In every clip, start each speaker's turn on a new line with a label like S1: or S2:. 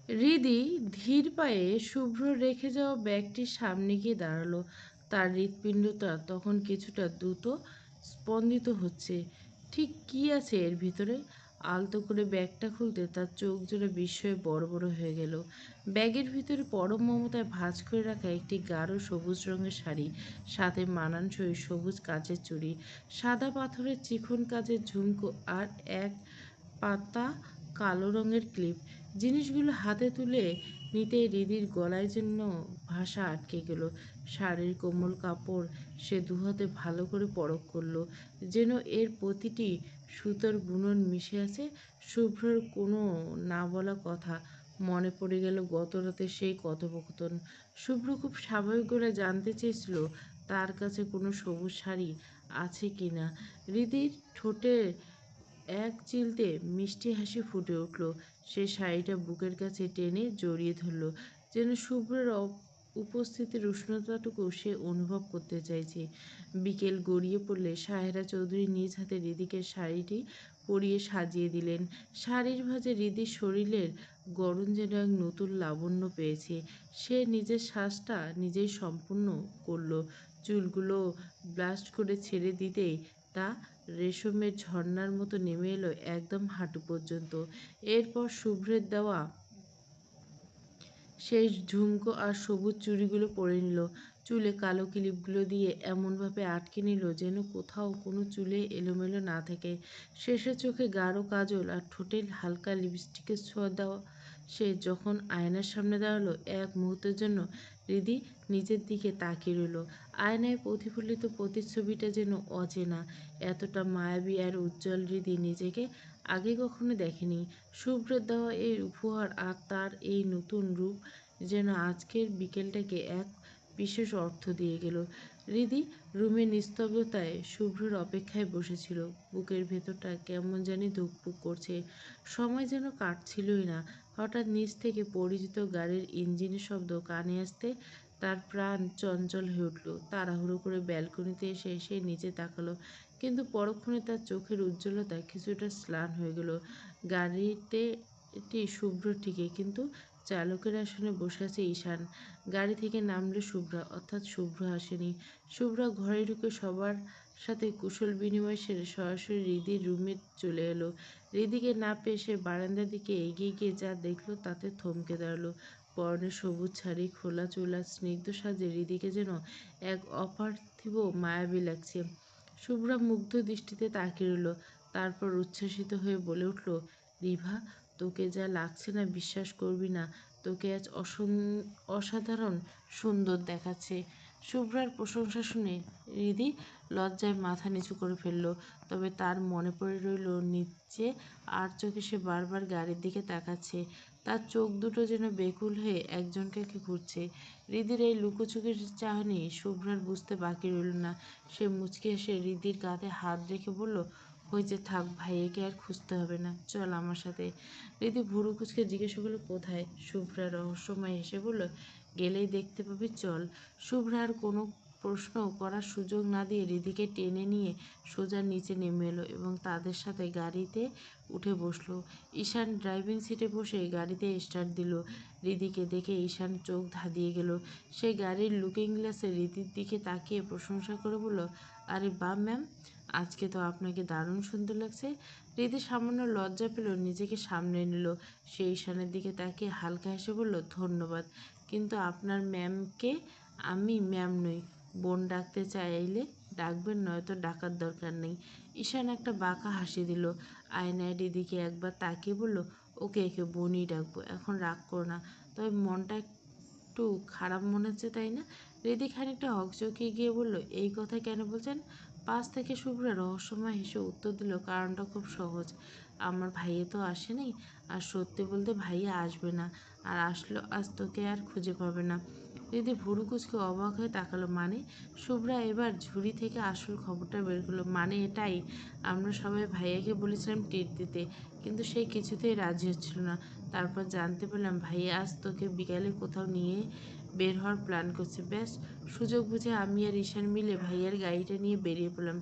S1: হৃদি ধীর পায়ে শুভ্র রেখে যাওয়া ব্যাগটির সামনে গিয়ে দাঁড়ালো। তার হৃৎপিণ্ডটা তখন কিছুটা দ্রুত স্পন্দিত হচ্ছে। ঠিক কী আছে এর ভিতরে? আলতো করে ব্যাগটা খুলতে তার চোখ জোড়ে বিস্ময়ে বড় বড় হয়ে গেল। ব্যাগের ভিতরে পরম মমতায় ভাঁজ করে রাখা একটি গাঢ় সবুজ রঙের শাড়ি, সাথে মানানসই সবুজ কাচের চুড়ি, সাদা পাথরের চিকন কাচের ঝুমকো আর এক পাতা কালো রঙের ক্লিপ। জিনিসগুলো হাতে তুলে নিতেই হৃদির গলায় যেন ভাষা আটকে গেল। শাড়ির কোমল কাপড় সে দুহাতে ভালো করে পরখ করল, যেন এর প্রতিটি সুতোর বুনন মিশে আছে শুভ্রর কোনো না বলা কথা। মনে পড়ে গেল গত রাতে সেই কথোপকথন। শুভ্র খুব স্বাভাবিক করে জানতে চেয়েছিল তার কাছে কোনো সবুজ শাড়ি আছে কি না। হৃদির ঠোঁটে এক চিলতে মিষ্টি হাসি ফুটে উঠল। সে শাড়িটা বুকের কাছে টেনে জড়িয়ে ধরল, যেন শুভ্রের উপস্থিতির উষ্ণতাটুকু সে অনুভব করতে চাইছে। বিকেল গড়িয়ে পড়লে সাহেরা চৌধুরী নিজ হাতে হৃদিকে শাড়িটি পরিয়ে সাজিয়ে দিলেন। শাড়ির ভাঁজে হৃদির শরীরের গড়ন যেন এক নতুন লাবণ্য পেয়েছে। সে নিজের শ্বাসটা নিজেই সম্পূর্ণ করল। চুলগুলো ব্লাস্ট করে ছেড়ে দিতেই তা রেশমের ঝর্ণার মতো নেমে এলো একদম হাঁটু পর্যন্ত। এরপর শুভ্রের দেওয়া সেই ঝুমকো আর সবুজ চুড়িগুলো পরে নিল। চুলে কালো ক্লিপগুলো দিয়ে এমনভাবে আটকে নিল যেন কোথাও কোনো চুলে এলোমেলো না থাকে। শেষে চোখে গাঢ় কাজল আর ঠোঁটে হালকা লিপস্টিকের ছোঁয়া দেওয়া সে যখন আয়নার সামনে দাঁড়ালো, এক মুহূর্তের জন্য হৃদি নিজের দিকে তাকিয়ে রইল। আয়নায় প্রতিফলিত প্রতিচ্ছবিটা যেন অচেনা, এতটা মায়াবী আর উজ্জ্বল হৃদি নিজেকে আগে কখনো দেখেনি। শুভ্রের দেওয়া এই উপহার আর তার এই নতুন রূপ যেন আজকের বিকেলটাকে এক বিশেষ অর্থ দিয়ে গেল। হৃদি রুমের নিস্তব্ধতায় শুভ্রের অপেক্ষায় বসেছিল। বুকের ভেতরটা কেমন জানি ধুকপুক করছে। সময় যেন কাটছিলই না। হঠাৎ নিচ থেকে পরিচিত গাড়ির ইঞ্জিনের শব্দ কানে আসতে তার প্রাণ চঞ্চল হয়ে উঠল। তাড়াহুড়ো করে ব্যালকনিতে এসে সে নিচে তাকালো, কিন্তু পরক্ষণে তার চোখের উজ্জ্বলতা কিছুটা ম্লান হয়ে গেল। গাড়িতে এটি শুভ্র ঠিকই, কিন্তু চালকের আসনে বসে আছে ঈশান। গাড়ি থেকে নামলে শুভ্রা, অর্থাৎ শুভ্র আসেনি। শুভ্রা ঘরে ঢুকে সবার সাথে কুশল বিনিময় সেরে সরাসরি হৃদির রুমে চলে এলো। হৃদিকে না পেয়ে সে বারান্দার দিকে এগিয়ে গিয়ে যা দেখলো তাতে থমকে দাঁড়ালো। পরনে সবুজ শাড়ি, খোলা চুল আর স্নিগ্ধ সাজে হৃদিকে যেন এক অপার্থিব মায়াবী লাগছে। শুভ্রা মুগ্ধ দৃষ্টিতে তাকিয়ে রইল, তারপর উচ্ছ্বসিত হয়ে বলে উঠল, রিভা, তোকে যা লাগছে না বিশ্বাস করবি না, তোকে আজ অসাধারণ সুন্দর দেখাচ্ছে। শুভ্রার প্রশংসা শুনে হৃদি লজ্জায় মাথা নিচু করে ফেলল। তবে তার মনে পড়ে রইল নিচে আর চোখে সে বারবার গাড়ির দিকে তাকাচ্ছে। তার চোখ দুটো যেন বেকুল হয়ে একজনকে খুঁজছে। হৃদির এই লুকোচুকির চাহনি শুভ্রার বুঝতে বাকি রইল না। সে মুচকি হেসে হৃদির কাঁধে হাত রেখে বলল, হয়েছে, থাক, ভাইয়াকে আর খুঁজতে হবে না, চল আমার সাথে। হৃদি ভুরু কুচকে জিজ্ঞেস করলো, কোথায়? শুভ্রা রহস্যময় হেসে বলল, গেলেই দেখতে পাবি, চল। শুভ্রা আর কোনো প্রশ্ন করার সুযোগ না দিয়ে হৃদিকে টেনে নিয়ে সোজা নিচে নেমে এলো এবং তাদের সাথে গাড়িতে উঠে বসলো। ঈশান ড্রাইভিং সিটে বসে গাড়িতে স্টার্ট দিল। হৃদিকে দেখে ঈশান চোখ ধাঁধিয়ে গেল। সে গাড়ির লুকিং গ্লাসে হৃদির দিকে তাকিয়ে প্রশংসা করে বলল, আরে বাহ ম্যাম, আজকে তো আপনাকে দারুণ সুন্দর লাগছে। হৃদি সামান্য লজ্জা পেল, নিজেকে সামলে নিল। সে ঈশানের দিকে তাকিয়ে হালকা হেসে বলল, ধন্যবাদ, কিন্তু আপনার ম্যামকে আমি ম্যাম নই। বোন ডাকতে চাইলে ডাকবেন, নয়তো ডাকার দরকার নেই। ঈশান একটা বাঁকা হাসি দিল। আয়নায় হৃদিকে একবার তাকিয়ে বলল, ওকে, একে বোনই ডাকবো, এখন রাগ করো না। তবে মনটা একটু খারাপ মনে হচ্ছে, তাই না? হৃদি খানিকটা হকচকিয়ে গিয়ে বলল, এই কথা কেন বলছেন? পাশ থেকে শুভ্রা রহস্যময় হেসে উত্তর দিল, কারণটা খুব সহজ। আমার ভাইয়া তো আসেনি, আর সত্যি বলতে ভাইয়া আসবে না, আর আসলো আজ তোকে আর খুঁজে পাবে না। হৃদি ভুরু কুচকে অবাক হয়ে তাকালো, মানে? শুভ্রা এবার ঝুড়ি থেকে আসল খবরটা বের করলো, মানে এটাই, আমরা সবাই ভাইয়াকে বলেছিলাম ট্রিট দিতে, কিন্তু সে কিছুতেই রাজি হচ্ছিল না। তারপর জানতে পারলাম ভাইয়া আজ তোকে বিকালে কোথাও নিয়ে বের হওয়ার প্ল্যান করছে। ব্যাস, সুযোগ বুঝে আমি আর ঈশান মিলে ভাইয়ার গাড়িটা নিয়ে বেরিয়ে পড়লাম।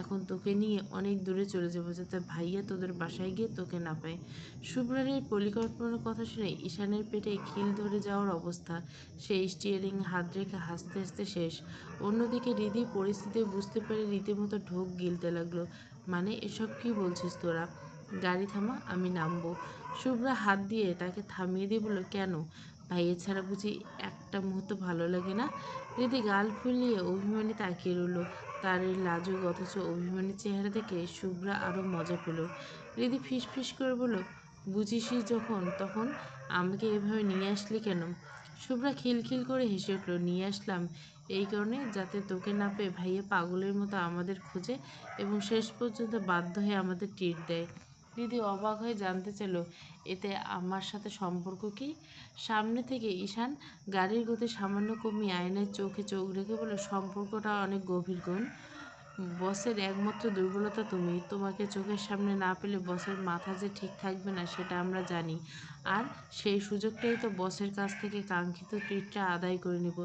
S1: এখন তোকে নিয়ে অনেক দূরে চলে যাবো, যাতে ভাইয়া তোদের বাসায় গিয়ে তোকে না পায়। শুভ্রার এই পরিকল্পনার কথা শুনে ঈশানের পেটে খিল ধরে যাওয়ার অবস্থা। সে স্টিয়ারিং হাত রেখে হাসতে হাসতে শেষ। অন্যদিকে রিদি পরিস্থিতি বুঝতে পেরে রীতিমতো ঢোক গিলতে লাগলো। মানে এসব কি বলছিস তোরা? গাড়ি থামা, আমি নামবো। শুভ্রা হাত দিয়ে তাকে থামিয়ে দিয়ে বলল, কেন? ভাইয়া ছাড়া বুঝি একটা মুহূর্ত ভালো লাগে না? রিদি গাল ফুলিয়ে অভিমানী তাকিয়ে রইল। তার এই লাজুক অথচ অভিমানী চেহারা দেখে শুভ্রা আরও মজা পেল। রিদি ফিস ফিস করে বলল, বুঝিসই যখন তখন আমাকে এভাবে নিয়ে আসলি কেন? শুভ্রা খিলখিল করে হেসে উঠল, নিয়ে আসলাম এই কারণে, যাতে তোকে না পেয়ে ভাইয়া পাগলের মতো আমাদের খোঁজে এবং শেষ পর্যন্ত বাধ্য হয়ে আমাদের ট্রিট দেয়। দিদি অবাক হয়ে জানতে চাইল, এতে আমার সাথে সম্পর্ক কি? সামনে থেকে ঈশান গাড়ির গতি সামান্য কমিয়ে আয়নায় চোখে চোখ রেখে বলে, সম্পর্কটা অনেক গভীর গুণ। বসের একমাত্র দুর্বলতা তুমি। তোমাকে চোখের সামনে না পেলে বসের মাথা যে ঠিক থাকবে না সেটা আমরা জানি। আর সেই সুযোগটাই তো বসের কাছ থেকে কাঙ্ক্ষিত ট্রিটটা আদায় করে নিব।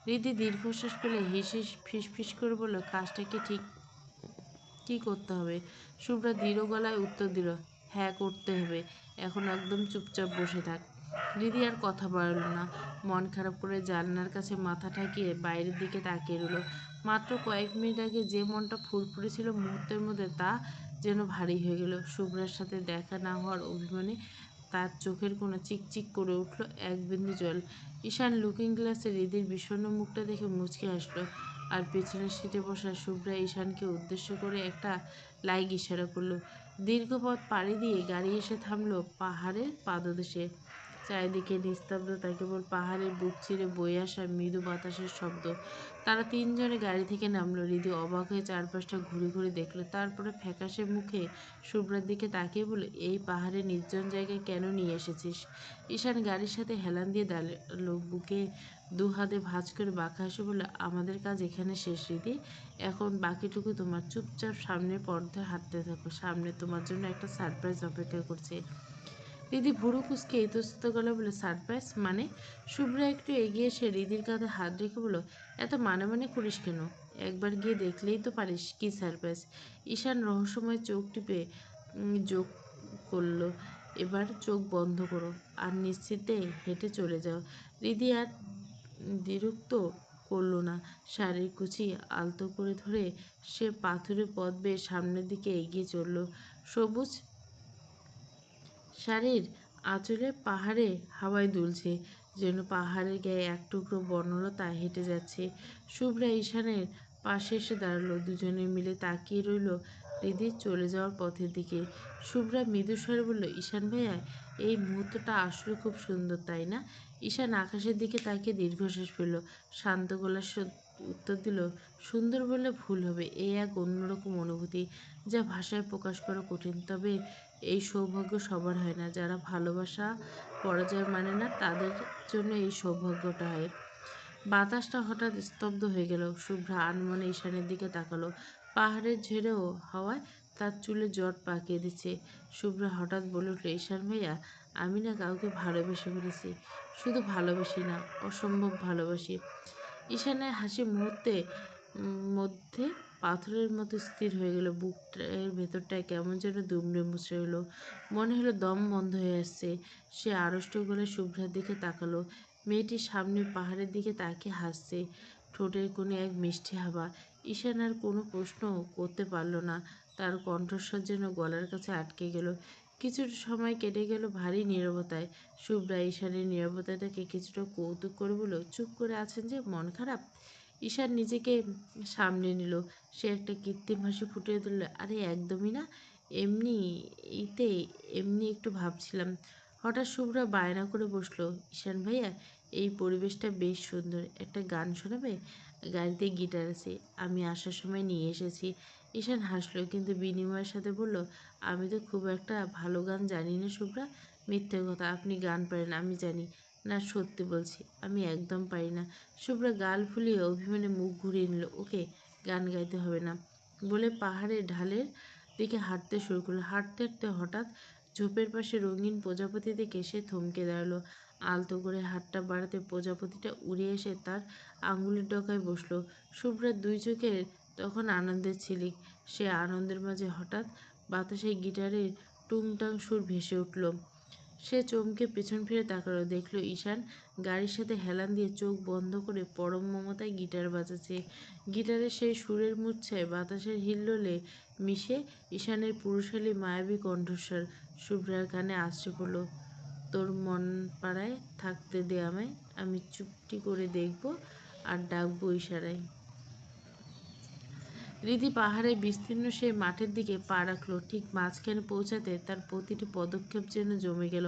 S1: রিদি দীর্ঘশ্বাস পেলে হেসে ফিস করে বলল, কাজটা ঠিক কি করতে হবে? শুভ্রা দৃঢ় গলায় উত্তর দিল, হ্যাঁ করতে হবে। এখন একদম চুপচাপ বসে থাক। রিদি আর কথা বাড়ল না। মন খারাপ করে জানলার কাছে মাথা ঠাকিয়ে বাইরের দিকে তাকিয়ে রইল। মাত্র কয়েক মিনিট আগে যে মনটা ফুরফুরে ছিল, মুহূর্তের মধ্যে তা যেন ভারী হয়ে গেল। শুভ্রার সাথে দেখা না হওয়ার অভিমানে তার চোখের কোণে চিকচিক করে উঠল এক বিন্দু জল। ঈশান লুকিং গ্লাসে রিদির বিষণ্ণ মুখটা দেখে মুচকে হাসল। আর পেছনের সিটে বসা শুভ্রা ঈশানকে উদ্দেশ্য করে একটা লাইক ইশারা করল। দীর্ঘ পথ পাড়ি দিয়ে গাড়ি এসে থামল পাহাড়ের পাদদেশে। চারিদিকে নিস্তব্ধতা, কেবল পাহাড়ের বুক চিরে বয়ে আসা মৃদু বাতাসের শব্দ। তারা তিনজনে গাড়ি থেকে নামলো। রিদি অবাক হয়ে চারপাশটা ঘুরে ঘুরে দেখলো, তারপরে ফ্যাকাশে মুখে শুভ্রার দিকে তাকিয়ে বলল, এই পাহাড়ে নির্জন জায়গায় কেন নিয়ে এসেছিস? ঈশান গাড়ির সাথে হেলান দিয়ে দাঁড়ালো, বুকে দু হাতে ভাঁজ করে বাঁকা হেসে বলল, আমাদের কাজ এখানে শেষ রিদি। এখন বাকিটুকু তোমার। চুপচাপ সামনের পর্দায় হাঁটতে থাকো, সামনে তোমার জন্য একটা সারপ্রাইজ অপেক্ষা করছে। রিদি ভুরু কুঁচকে ইতস্তত গলায় বলে, সারপ্রাইজ মানে? শুভ্রা একটু এগিয়ে এসে রিদির কাঁধে হাত রেখে বলল, এত মানে করিস কেন? একবার গিয়ে দেখলেই তো পারিস কি সারপ্রাইজ। ঈশান রহস্যময় চোখ টিপে যোগ করল, এবার চোখ বন্ধ করো আর নিশ্চিন্তে হেঁটে চলে যাও। রিদি আর দ্বিরুক্ত করল না। শাড়ির কুচি আলতো করে ধরে সে পাথুরে পথ বেয়ে সামনের দিকে এগিয়ে চলল। সবুজ শাড়ির আঁচলে পাহাড়ে হাওয়ায় দুলছে, যেন পাহাড়ের গায়ে এক টুকরো বনলতা হেঁটে যাচ্ছে। শুভ্রা ঈশানের পাশে এসে দাঁড়ালো। দুজনে মিলে তাকিয়ে রইল রিদির চলে যাওয়ার পথের দিকে। শুভ্রা মৃদু স্বরে বলল, ঈশান ভাইয়া, এই মুহূর্তটা আসলে খুব সুন্দর, তাই না? ঈশান আকাশের দিকে তাকিয়ে দীর্ঘশ্বাস ফেলল। শান্ত গলার উত্তর দিল, সুন্দর বললে ভুল হবে। এই এক অন্যরকম অনুভূতি, যা ভাষায় প্রকাশ করা কঠিন। তবে এই সৌভাগ্য সবার হয় না। যারা ভালোবাসা পরাজয় মানে না, তাদের জন্য এই সৌভাগ্যটা হয়। বাতাসটা হঠাৎ স্তব্ধ হয়ে গেল। শুভ্রা আনমনে ঈশানের দিকে তাকালো। পাহাড়ের ঝেড়েও হাওয়ায় তার চুলে জট পাকিয়ে দিচ্ছে। শুভ্রা হঠাৎ বলে উঠল, ঈশান ভাইয়া, আমি না কাউকে ভালোবেসে ফেলেছি। শুধু ভালোবাসি না, অসম্ভব ভালোবাসি। ঈশানের হাসি মুহূর্তে মধ্যে পাথরের মতো স্থির হয়ে গেল। বুকের ভেতরটায় কেমন যেন দুমড়ে মুচড়ে এলো। মনে হলো দম বন্ধ হয়ে আসছে। সে আড়ষ্ট গলায় শুভ্রার দিকে তাকালো। মেয়েটি সামনে পাহাড়ের দিকে তাকিয়ে হাসছে, ঠোঁটের কোণে এক মিষ্টি হাবা। ঈশান আর কোনো প্রশ্ন করতে পারল না। তার কণ্ঠস্বর যেন গলার কাছে আটকে গেল। কিছুটা সময় কেটে গেল ভারী নীরবতায়। শুভ্রা ঈশানের নীরবতাটাকে কিছুটা কৌতুক করে বলল, চুপ করে আছেন যে, মন খারাপ? ঈশান নিজেকে সামলে নিল। সে একটা কৃত্রিম হাসি ফুটিয়ে তুলল, আরে একদমই না, এমনি ইতে এমনি একটু ভাবছিলাম। হঠাৎ শুভ্রা বায়না করে বসলো, ঈশান ভাইয়া, এই পরিবেশটা বেশ সুন্দর, একটা গান শোনাবে? গাড়িতে গিটার আছে, আমি আসার সময় নিয়ে এসেছি। ঈশান হাসলো, কিন্তু বিনিময়ের সাথে বলল, আমি তো খুব একটা ভালো গান জানি না শুভ্রা। মিথ্যে কথা, আপনি গান পারেন আমি জানি। না সত্যি বলছি, আমি একদম পারি না। শুভ্রা গাল ফুলিয়ে অভিমানে মুখ ঘুরিয়ে নিল, ওকে, গান গাইতে হবে না বলে পাহাড়ের ঢালের দিকে হাঁটতে শুরু করলো। হাঁটতে হাঁটতে হঠাৎ ঝোপের পাশে রঙিন প্রজাপতি দেখে সে থমকে দাঁড়ালো। আলতো করে হাতটা বাড়াতে প্রজাপতিটা উড়ে এসে তার আঙুলের ডগায় বসলো। শুভ্রার দুই চোখের তখন আনন্দের ছিলিক। সে আনন্দের মাঝে হঠাৎ বাতাসে গিটারের টুংটাং সুর ভেসে উঠল। সে চমকে পেছন ফিরে তাকালো, দেখল ঈশান গাড়ির সাথে হেলান দিয়ে চোখ বন্ধ করে পরম মমতায় গিটার বাজাচ্ছে। গিটারের সেই সুরের মূর্ছায় বাতাসের হিল্লোলে মিশে ঈশানের পুরুষালী মায়াবী কণ্ঠস্বর শুভ্রার কানে আছড়ে পড়ল। তোর মন পাড়ায় থাকতে দে আমায়, আমি চুপটি করে দেখব আর ডাকবো ইশারায়। রিধি পাহাড়ের বিস্তীর্ণ সেই মাঠের দিকে পা রাখল। ঠিক মাঝখানে পৌঁছাতে তার প্রতিটি পদক্ষেপ যেন জমে গেল।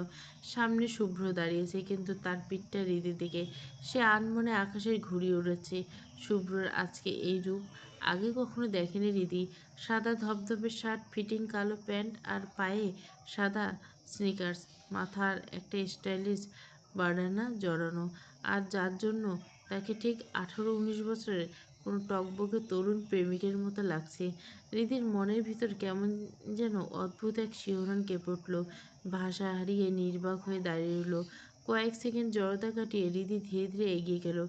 S1: সামনে শুভ্র দাঁড়িয়েছে, কিন্তু তার পিঠটা রিধির দিকে। সে আনমনে আকাশের ঘুড়ি উড়াচ্ছে। শুভ্রর আজকে এই রূপ আগে কখনো দেখেনি রিধি। সাদা ধবধবে শার্ট, ফিটিং কালো প্যান্ট আর পায়ে সাদা স্নিকার্স, মাথার একটা স্টাইলিশ বার্ডানা জড়ানো, আর যার জন্য তাকে ঠিক 18-19 বছরের কোনো টকবকে তরুণ প্রেমিকের মতো লাগছে। রিধির মনের ভিতর কেমন যেন অদ্ভুত এক শিহরণ কেঁপে উঠল। ভাষা হারিয়ে নির্বাক হয়ে দাঁড়িয়ে রইল। কয়েক সেকেন্ড জড়তা কাটিয়ে রিধি ধীরে ধীরে এগিয়ে গেল।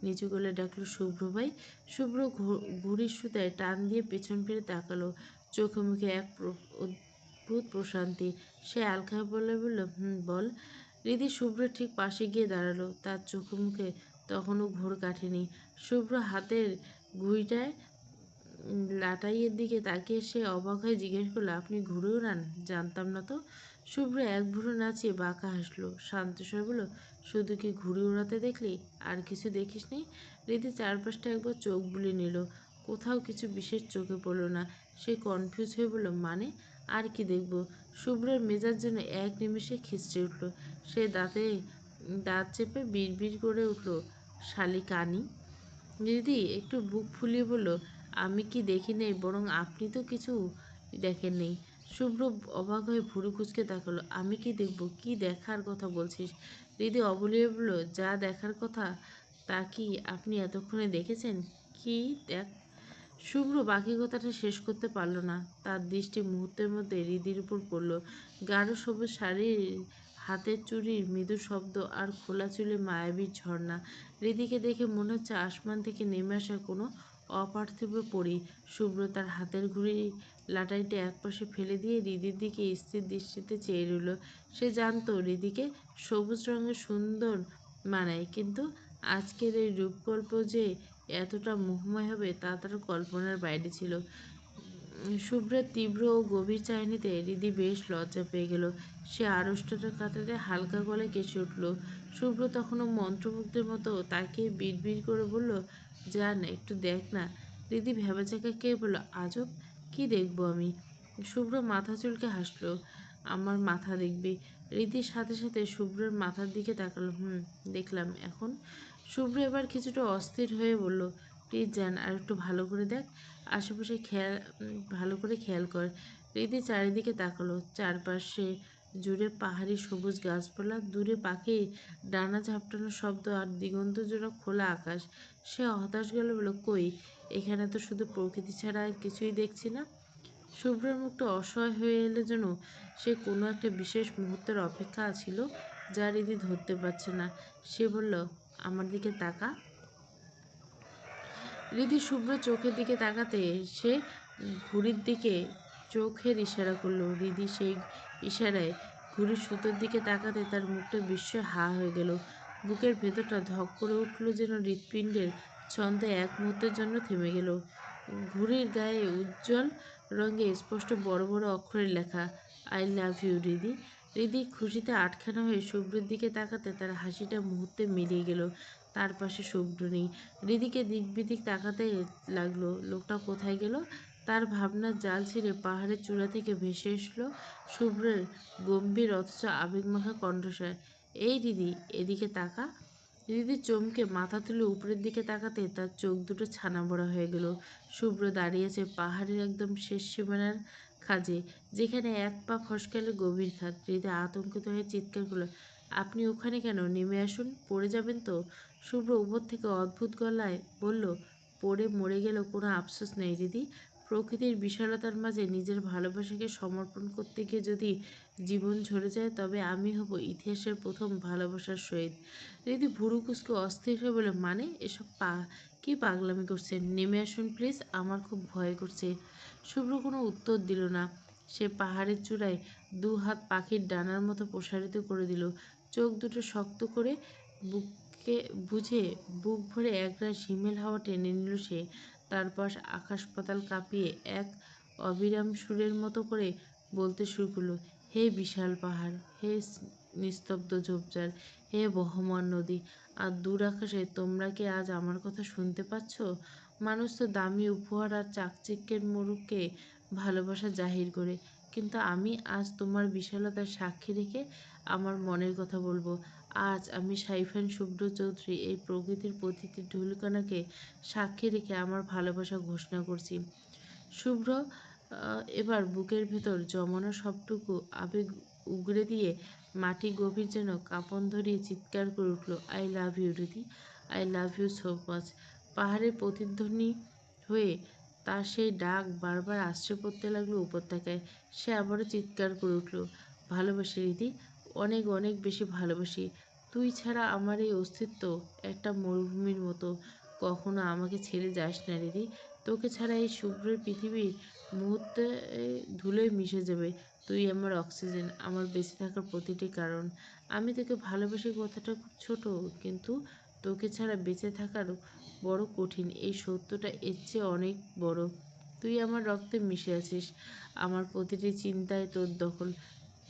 S1: নিচু গলায় ডাকলো, শুভ্র ভাই। শুভ্র ঘুড়ির সুতায় টান দিয়ে পেছন ফিরে তাকালো। চোখে মুখে এক অদ্ভুত প্রশান্তি। সে হালকা বলে বলল, বল। রিধি শুভ্রের ঠিক পাশে গিয়ে দাঁড়ালো। তার চোখে মুখে তখনও ঘোর কাটেনি। শুভ্র হাতের ঘুড়িটায় লাটাইয়ের দিকে তাকিয়ে সে অবাক হয়ে জিজ্ঞেস করলো, আপনি ঘুড়ি উড়ান? জানতাম না তো। শুভ্র এক ভুরু নাচিয়ে বাঁকা হাসলো। শান্ত স্বরে বলল, শুধু কি ঘুড়ি উড়াতে দেখলি? আর কিছু দেখিসনি? রিধি চারপাশটা একবার চোখ বুলিয়ে নিল। কোথাও কিছু বিশেষ চোখে পড়ল না। সে কনফিউজ হয়ে বলল, মানে আর কি দেখব? শুভ্রের মেজাজ যেন এক নিমেষে খিচড়ে উঠল। সে দাঁত চেপে বিড়বিড় করে উঠল, শালিকানি। দিদি একটু বুক ফুলিয়ে বলল, আমি কি দেখি নেই, বরং আপনি তো কিছু দেখেননি। শুভ্র অবাক হয়ে ভুরু কুঁচকে তাকালো। আমি কি দেখব? কি দেখার কথা বলছিস? দিদি অবলিয়ে বলল, যা দেখার কথা তা কি আপনি এতক্ষণে দেখেছেন? কি দেখ? শুভ্র বাকি কথাটা শেষ করতে পারল না। তার দৃষ্টি মুহূর্তের মধ্যে রিদির উপর পড়ল। গাঢ় সবুজ শাড়ির, হাতের চুড়ির মৃদু শব্দ আর খোলা চুলে মায়াবী ঝর্ণা। রিদিকে দেখে মনে হচ্ছে আসমান থেকে নেমে আসা কোনো অপার্থিব পরী। শুভ্র তার হাতের ঘুড়ি লাটাইটা একপাশে ফেলে দিয়ে রিদির দিকে স্থির দৃষ্টিতে চেয়ে রইল। সে জানত রিদিকে সবুজ রঙের সুন্দর মানায়, কিন্তু আজকের এই রূপকল্প যে এতটা মোহময় হবে তা তার কল্পনার বাইরে ছিল। শুভ্রের তীব্র ও গভীর চাহনিতে রিদি বেশ লজ্জা পেয়ে গেল। সে আড়ষ্টতা কাটাতে হালকা গলায় কেসে উঠল। শুভ্র তখনও মন্ত্রমুগ্ধের মতো তাকিয়ে বিড়বিড় করে বলল, যান একটু দেখ না। রিদি ভ্যাবাচ্যাকা খেয়ে বলল, আজব, কি দেখবো আমি? শুভ্র মাথা চুলকে হাসল, আমার মাথা দেখবি? রিদির সাথে সাথে শুভ্রের মাথার দিকে তাকালো। দেখলাম এখন। শুভ্র এবার কিছুটা অস্থির হয়ে বলল, প্লিজ যান, আর একটু ভালো করে দেখ, আশেপাশে ভালো করে খেয়াল কর। রিদি চারিদিকে তাকালো। চারপাশে জুড়ে পাহাড়ি সবুজ গাছপালা, দূরে পাখি ডানা ঝাপটানোর শব্দ আর দিগন্ত জোড়া খোলা আকাশ। সে হতাশ গেল বলল, কই, এখানে তো শুধু প্রকৃতি ছাড়া আর কিছুই দেখছি না। শুভ্রের মুখটা অসহায় হয়ে এলে যেন সে কোনো একটা বিশেষ মুহূর্তের অপেক্ষা ছিল, যা রিদি ধরতে পারছে না। সে বলল, আমার দিকে তাকা। রিদি শুভ্র চোখের দিকে তাকাতে সে ঘুড়ির দিকে চোখের ইশারা করলো। রিদি সেই ইশারায় ঘুড়ির সুতোর দিকে তাকাতে তার মুখটা বিস্ময়ে হা হয়ে গেল। বুকের ভেতরটা ধক করে উঠল, যেন হৃৎপিণ্ডের ছন্দে এক মুহূর্তের জন্য থেমে গেল। ঘুড়ির গায়ে উজ্জ্বল রঙে স্পষ্ট বড় বড় অক্ষরে লেখা, I love you Riddhi. Riddhi খুশিতে আটখানা হয়ে শুভ্রের দিকে তাকাতে তার হাসিটা মুহূর্তে মিলিয়ে গেল। তার পাশে শুভ্র নেই। রিদিকে দিক বিদিক তাকাতে লাগলো, লোকটা কোথায় গেল? তার ভাবনার জাল ছিঁড়ে পাহাড়ের চূড়া থেকে ভেসে এসলো শুভ্রের গম্ভীর অথচ আবেগমাখা কণ্ঠস্বর, এই রিদি, এদিকে তাকা। রিদি চমকে মাথা তুলে উপরের দিকে তাকাতে তার চোখ দুটো ছানা বড়া হয়ে গেল। শুভ্র দাঁড়িয়েছে পাহাড়ের একদম শেষ সীমানার খাঁজে, যেখানে এক পা ফসকালে গভীর খাদ। রিদি আতঙ্কিত হয়ে চিৎকার করল, আপনি ওখানে কেন? নেমে আসুন, পড়ে যাবেন তো। শুভ্র উপর থেকে অদ্ভুত গলায় বলল, পড়ে মরে গেলেও কোনো আফসোস নেই রিদি, প্রকৃতির বিশালতার মাঝে নিজের ভালোবাসাকে সমর্পণ করতে গিয়ে যদি জীবন ঝরে যায়, তবে আমি হব ইতিহাসের প্রথম ভালোবাসার শহীদ। রীতি ভুরু কুচকে অস্থির হয়ে বলে, মানে এসব কি পাগলামি করছেন? নেমে আসুন প্লিজ, আমার খুব ভয় করছে। শুভ্র কোনো উত্তর দিল না। সে পাহাড়ের চূড়ায় দু হাত পাখির ডানার মতো প্রসারিত করে দিল। চোখ দুটো শক্ত করে বুকে বুঝে বুক ভরে একরাশ হিমেল হাওয়া টেনে নিল সে। তারপর আকাশ পাতাল কাঁপিয়ে এক অবিরাম সুরের মতো করে বলতে শুরু করলো, হে বিশাল পাহাড়, হে নিস্তব্ধ ঝোপঝাড়, হে বহমান নদী, আর দূর আকাশে তোমরা কি আজ আমার কথা শুনতে পাচ্ছ? মানুষ তো দামি উপহার আর চাকচিক্যের মোড়কে ভালোবাসা জাহির করে, কিন্তু আমি আজ তোমার বিশালতার সাক্ষী রেখে আমার মনের কথা বলবো। আজ আমি সাইফান শুভ্র চৌধুরী এই প্রকৃতির প্রতিটি ঢুলকানাকে সাক্ষী রেখে আমার ভালোবাসা ঘোষণা করছি। শুভ্র এবার বুকের ভেতর জমানো সবটুকু আবেগ উগরে দিয়ে মাটি গভীর যেন কাঁপন ধরিয়ে চিৎকার করে উঠল, I love you Riddhi, I love you so much. পাহাড়ের প্রতিধ্বনি হয়ে তার সেই ডাক বারবার আশ্রে পড়তে লাগলো উপত্যকায়। সে আবারও চিৎকার করে উঠল, ভালোবাসি রিদি, অনেক অনেক বেশি ভালোবাসি। তুই ছাড়া আমার এই অস্তিত্ব একটা মরুভূমির মতো। কখনো আমাকে ছেড়ে যাস না রিদি। তোকে ছাড়া এই শুভ্রের পৃথিবীর মুহূর্তে ধুলোয় মিশে যাবে। তুই আমার অক্সিজেন, আমার বেঁচে থাকার প্রতিটি কারণ। আমি তোকে ভালোবাসি কথাটা খুব ছোট, কিন্তু তোকে ছাড়া বেঁচে থাকার বড় কঠিন। এই সত্যটা এর চেয়ে অনেক বড়। তুই আমার রক্তে মিশে আছিস, আমার প্রতিটি চিন্তায় তোর দখল।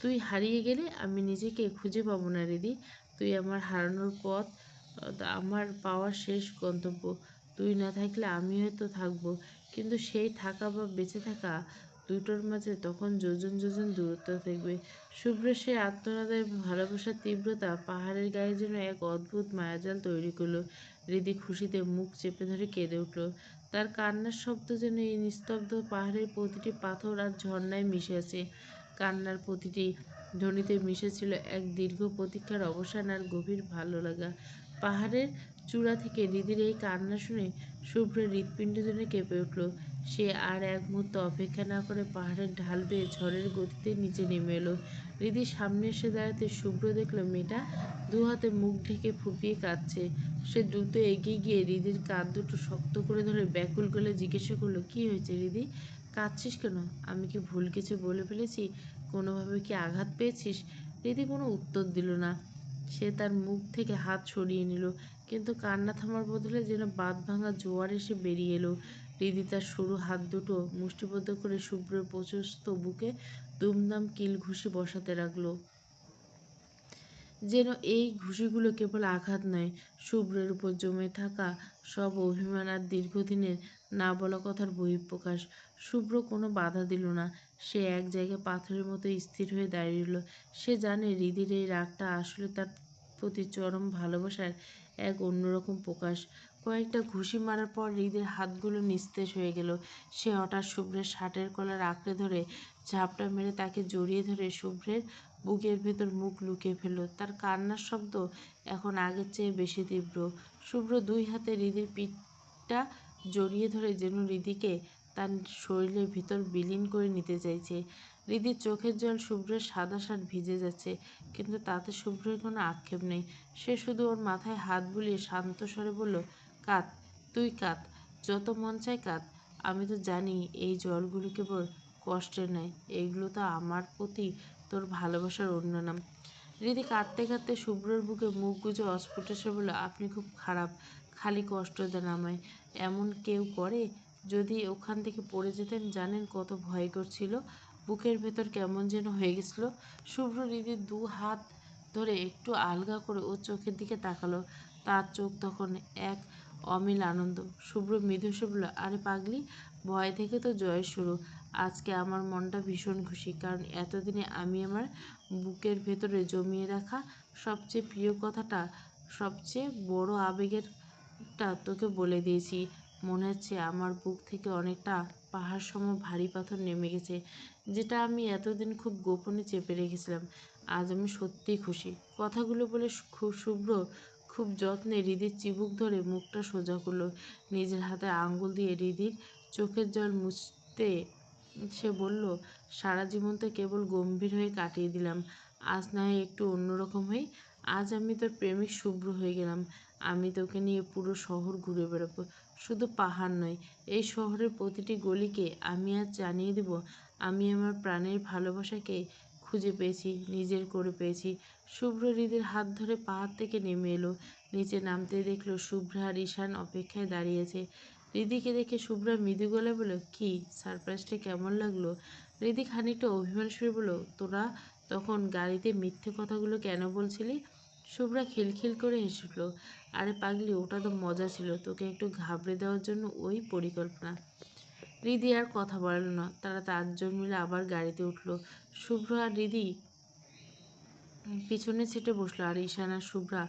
S1: তুই হারিয়ে গেলে আমি নিজেকে খুঁজে পাবো না রিদি। তুই আমার হারানোর পথ, আমার পাওয়ার শেষ গন্তব্য। তুই না থাকলে আমি হয়তো থাকবো, কিন্তু সেই থাকা বা বেঁচে থাকা দুটোর মাঝে তখন যোজন যোজন দূরত্ব থাকবে। শুভ্রের সেই আত্মনাদের ভালোবাসার তীব্রতা পাহাড়ের গায়ে যেন এক অদ্ভুত মায়াজাল তৈরি করলো। হৃদি খুশিতে মুখ চেপে ধরে কেঁদে উঠল। তার কান্নার শব্দ যেন এই নিস্তব্ধ পাহাড়ের প্রতিটি পাথর আর ঝর্ণায় মিশে আছে। কান্নার প্রতিটি ধ্বনিতে মিশেছিল এক দীর্ঘ প্রতীক্ষার অবসান আর গভীর ভালো লাগা। পাহাড়ের চূড়া থেকে হৃদির এই কান্না শুনে শুভ্রের হৃৎপিণ্ড যেন কেঁপে উঠল। সে আর এক মুহূর্ত অপেক্ষা না করে পাহাড়ের ঢাল বেয়ে ঝড়ের গতিতে নিচে নেমে এলো। হৃদির সামনে এসে দাঁড়াতে শুভ্র দেখল মেয়েটা দু হাতে মুখ ঢেকে ফুঁপিয়ে কাঁদছে। সে দ্রুত এগিয়ে গিয়ে হৃদির কাঁধ দুটো শক্ত করে ধরে ব্যাকুল গলে জিজ্ঞাসা করলো, কি হয়েছে হৃদি? কাঁদছিস কেন? আমি কি ভুল কিছু বলে ফেলেছি? কোনোভাবে কি আঘাত পেয়েছিস? হৃদি কোনো উত্তর দিল না। সে তার মুখ থেকে হাত সরিয়ে নিল, কিন্তু কান্না থামার বদলে যেন বাঁধ ভাঙা জোয়ার এসে বেরিয়ে এলো। হৃদি তার সরু হাত দুটো মুষ্টিবদ্ধ করে শুভ্রের প্রশস্ত বুকে দুমদাম কিল ঘুষি বসাতে লাগলো। যেন এই ঘুষিগুলো কেবল আঘাত নয়, শুভ্রের উপর জমে থাকা সব অভিমান আর দীর্ঘদিনের না বলা কথার বহিঃপ্রকাশ। শুভ্র কোনো বাধা দিল না। সে এক জায়গায় পাথরের মতো স্থির হয়ে দাঁড়িয়ে রইল। সে জানে হৃদির এই রাগটা আসলে তার প্রতি চরম ভালোবাসার এক অন্যরকম প্রকাশ। কয়েকটা ঘুষি মারার পর হৃদের হাতগুলো নিস্তেজ হয়ে গেল। সে হঠাৎ শুভ্রের শার্টের কলার আঁকড়ে ধরে ঝাপটা মেরে তাকে জড়িয়ে ধরে শুভ্রের বুকের ভেতর মুখ লুকিয়ে ফেলল। তার কান্নার শব্দ এখন আগের চেয়ে বেশি তীব্র। শুভ্র দুই হাতে হৃদির পিঠটা জড়িয়ে ধরে যেন হৃদিকে তার শরীরের ভিতর বিলীন করে নিতে চাইছে। হৃদির চোখের জল শুভ্রের সাদা শার্ট ভিজে যাচ্ছে, কিন্তু তাতে শুভ্রের কোনো আক্ষেপ নেই। সে শুধু ওর মাথায় হাত বুলিয়ে শান্ত স্বরে বলল, কাঁদ, তুই কাঁদ, যত মন চায় কাঁদ। আমি তো জানি এই জলগুলো কেবল কষ্টের নয়, এগুলো তো আমার প্রতি তোর ভালোবাসার অন্য নাম। হৃদি কাঁদতে কাঁদতে শুভ্রর বুকে মুখ গুজে অস্ফুট এসে বলল, আপনি খুব খারাপ, খালি কষ্ট দেন আমায়। এমন কেউ করে? যদি ওখান থেকে পড়ে যেতেন, জানেন কত ভয় করছিল। বুকের ভেতর কেমন যেন হয়ে গেছিল। শুভ্র হৃদির দু হাত ধরে একটু আলগা করে ওর চোখের দিকে তাকালো। তার চোখ তখন এক অমিল আনন্দ। শুভ্র মৃদু হেসে বলল, আরে পাগলি, ভয় থেকে তো জয় শুরু। আজকে আমার মনটা ভীষণ খুশি, কারণ এতদিনে আমি আমার বুকের ভেতরে জমিয়ে রাখা সবচেয়ে প্রিয় কথাটা, সবচেয়ে বড় আবেগেরটা তোকে বলে দিয়েছি। মনে হচ্ছে আমার বুক থেকে অনেকটা পাহাড় সম ভারী পাথর নেমে গেছে, যেটা আমি এতদিন খুব গোপনে চেপে রেখেছিলাম। আজ আমি সত্যিই খুশি। কথাগুলো বলে শুভ্র খুব যত্নে হৃদির চিবুক ধরে মুখটা সোজা করলো। নিজের হাতে আঙ্গুল দিয়ে হৃদির চোখের জল ভাবতে সে বলল, সারা জীবন তো কেবল গম্ভীর হয়ে কাটিয়ে দিলাম, আজ না হয় একটু অন্যরকম হই। আজ আমি তোর প্রেমিক শুভ্র হয়ে গেলাম। আমি তোকে নিয়ে পুরো শহর ঘুরে বেড়াবো, শুধু পাহাড় নয়, এই শহরের প্রতিটি গলিকে আমি আজ জানিয়ে দেব আমি আমার প্রাণের ভালোবাসাকে খুঁজে পেয়েছি, নিজের করে পেয়েছি। শুভ্র হৃদের হাত ধরে পাহাড় থেকে নেমে এলো। নিচে নামতে দেখলো শুভ্রা আর ঈশান অপেক্ষায় দাঁড়িয়েছে। রিদিকে দেখে শুভ্রা মৃদু গলায় বলল, কি সারপ্রাইজটা কেমন লাগলো? রিদি খানিকটা অভিমান সুরে বলল, তোরা তখন গাড়িতে মিথ্যে কথাগুলো কেন বলছিলি? শুভ্রা খিলখিল করে হেসে উঠল, আরে পাগলি, ওটা তো মজা ছিল, তোকে একটু ঘাবড়ে দেওয়ার জন্য ওই পরিকল্পনা। রিদি আর কথা বাড়ালো না। তারা 4 জন মিলে আবার গাড়িতে উঠল। শুভ্র আর রিদি পিছনের সিটে বসলো আর ঈশান আর শুভ্রা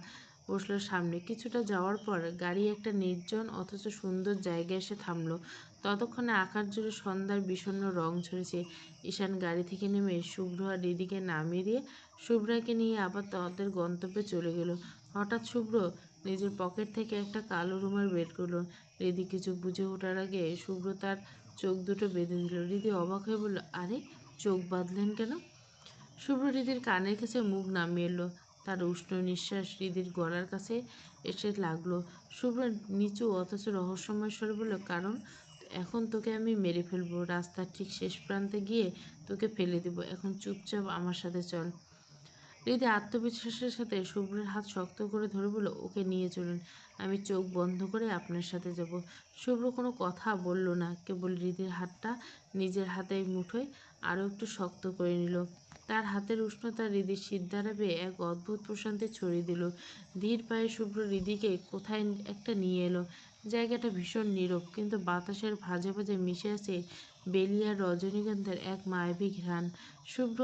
S1: বসলো সামনে। কিছুটা যাওয়ার পর গাড়ি একটা নির্জন অথচ সুন্দর জায়গায় এসে থামলো। ততক্ষণে আকাশ জুড়ে সন্ধ্যার বিষণ্ণ রং ছড়েছে। ঈশান গাড়ি থেকে নেমে শুভ্র আর রিদিকে নামিয়ে দিয়ে শুভ্রাকে নিয়ে আবার তাদের গন্তব্যে চলে গেল। হঠাৎ শুভ্র নিজের পকেট থেকে একটা কালো রুমাল বের করলো। রিদি কিছু বুঝে ওঠার আগে শুভ্র তার চোখ দুটো বেঁধে দিল। রিদি অবাক হয়ে বলল, আরে চোখ বাঁধলেন কেন? শুভ্র হৃদির কানের কাছে মুখ নামিয়ে এলো। তার উষ্ণ নিঃশ্বাস হৃদির গলার কাছে এসে লাগলো। শুভ্র নিচু অথচ রহস্যময় স্বরে বলল, কারণ এখন তোকে আমি মেরে ফেলবো, রাস্তার ঠিক শেষ প্রান্তে গিয়ে তোকে ফেলে দেবো। এখন চুপচাপ আমার সাথে চল। হৃদি আত্মবিশ্বাসের সাথে শুভ্রের হাত শক্ত করে ধরে বলল, ওকে নিয়ে চলুন, আমি চোখ বন্ধ করে আপনার সাথে যাব। শুভ্র কোনো কথা বলল না, কেবল হৃদির হাতটা নিজের হাতের মুঠোয় আরও একটু শক্ত করে নিল। তার হাতের উষ্ণতা হৃদির সিদ্ধারা বেয়ে এক অদ্ভুত প্রশান্তি ছড়িয়ে দিল। ধীর পায়ে শুভ্র হৃদিকে কোথায় একটা নিয়ে এলো। জায়গাটা ভীষণ নীরব, কিন্তু বাতাসের ভাঁজে ভাঁজে মিশে আছে বেলি আর রজনীগন্ধার এক মায়াবী ঘ্রাণ। শুভ্র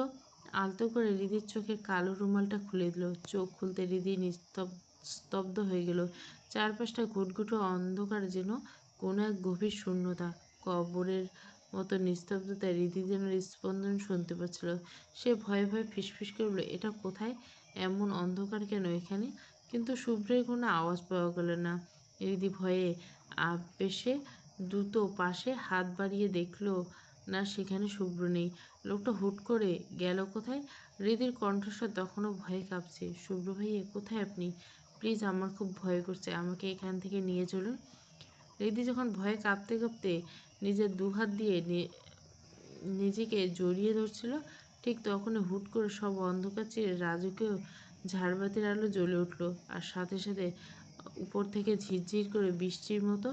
S1: আলতো করে হৃদির চোখে কালো রুমালটা খুলে দিল। চোখ খুলতে হৃদি স্তব্ধ হয়ে গেল। চারপাশটা ঘুটঘুটে অন্ধকার, যেন কোনো এক গভীর শূন্যতা। কবরের মতো নিস্তব্ধতায় হৃদি যেন স্পন্দন শুনতে পাচ্ছিল। সে ভয়ে ভয়ে ফিসফিস করে বলল, এটা কোথায়? এমন অন্ধকার কেন এখানে? কিন্তু শুভ্রের কোনো আওয়াজ পাওয়া গেল না। হৃদি ভয়ে আবেশে দ্রুত পাশে হাত বাড়িয়ে দেখল না, সেখানে শুভ্র নেই। লোকটা হুট করে গেল কোথায়? হৃদির কণ্ঠস্বর তখনও ভয়ে কাঁপছে, শুভ্র ভাইয়া, কোথায় আপনি? প্লিজ, আমার খুব ভয় করছে, আমাকে এখান থেকে নিয়ে চলুন। হৃদি যখন ভয়ে কাঁপতে কাঁপতে নিজের দুহাত দিয়ে নিজেকে জড়িয়ে ধরছিল, ঠিক তখনই হুট করে সব অন্ধকার চিরে রাজকীয় ঝাড়বাতির আলো জ্বলে উঠল। আর সাথে সাথে উপর থেকে ঝিরঝির করে বৃষ্টির মতো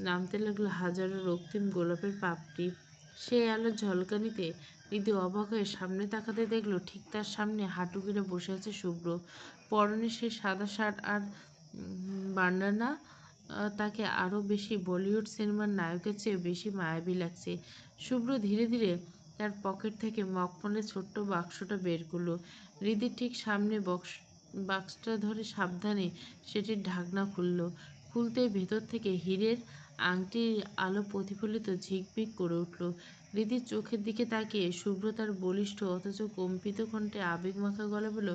S1: নামতে লাগলো হাজারো রক্তিম গোলাপের পাপড়ি। সেই আলোর ঝলকানিতে হৃদি অবাক হয়ে সামনে তাকাতে দেখলো, ঠিক তার সামনে হাঁটু গেড়ে বসে আছে শুভ্র। পরনে সেই সাদা শার্ট আর বান্ডানা তাকে আরও বেশি বলিউড সিনেমার নায়কের চেয়ে বেশি মায়াবী লাগছে। শুভ্র ধীরে ধীরে তার পকেট থেকে মখমলের ছোট্ট বাক্সটা বের করলো। হৃদির ঠিক সামনে বাক্সটা ধরে সাবধানে সেটির ঢাকনা খুলল। খুলতেই ভেতর থেকে হীরের আংটির আলো প্রতিফলিত ঝিকমিক করে উঠল। হৃদির চোখের দিকে তাকিয়ে শুভ্র তার বলিষ্ঠ অথচ কম্পিত কণ্ঠে আবেগমাখা গলা বলল,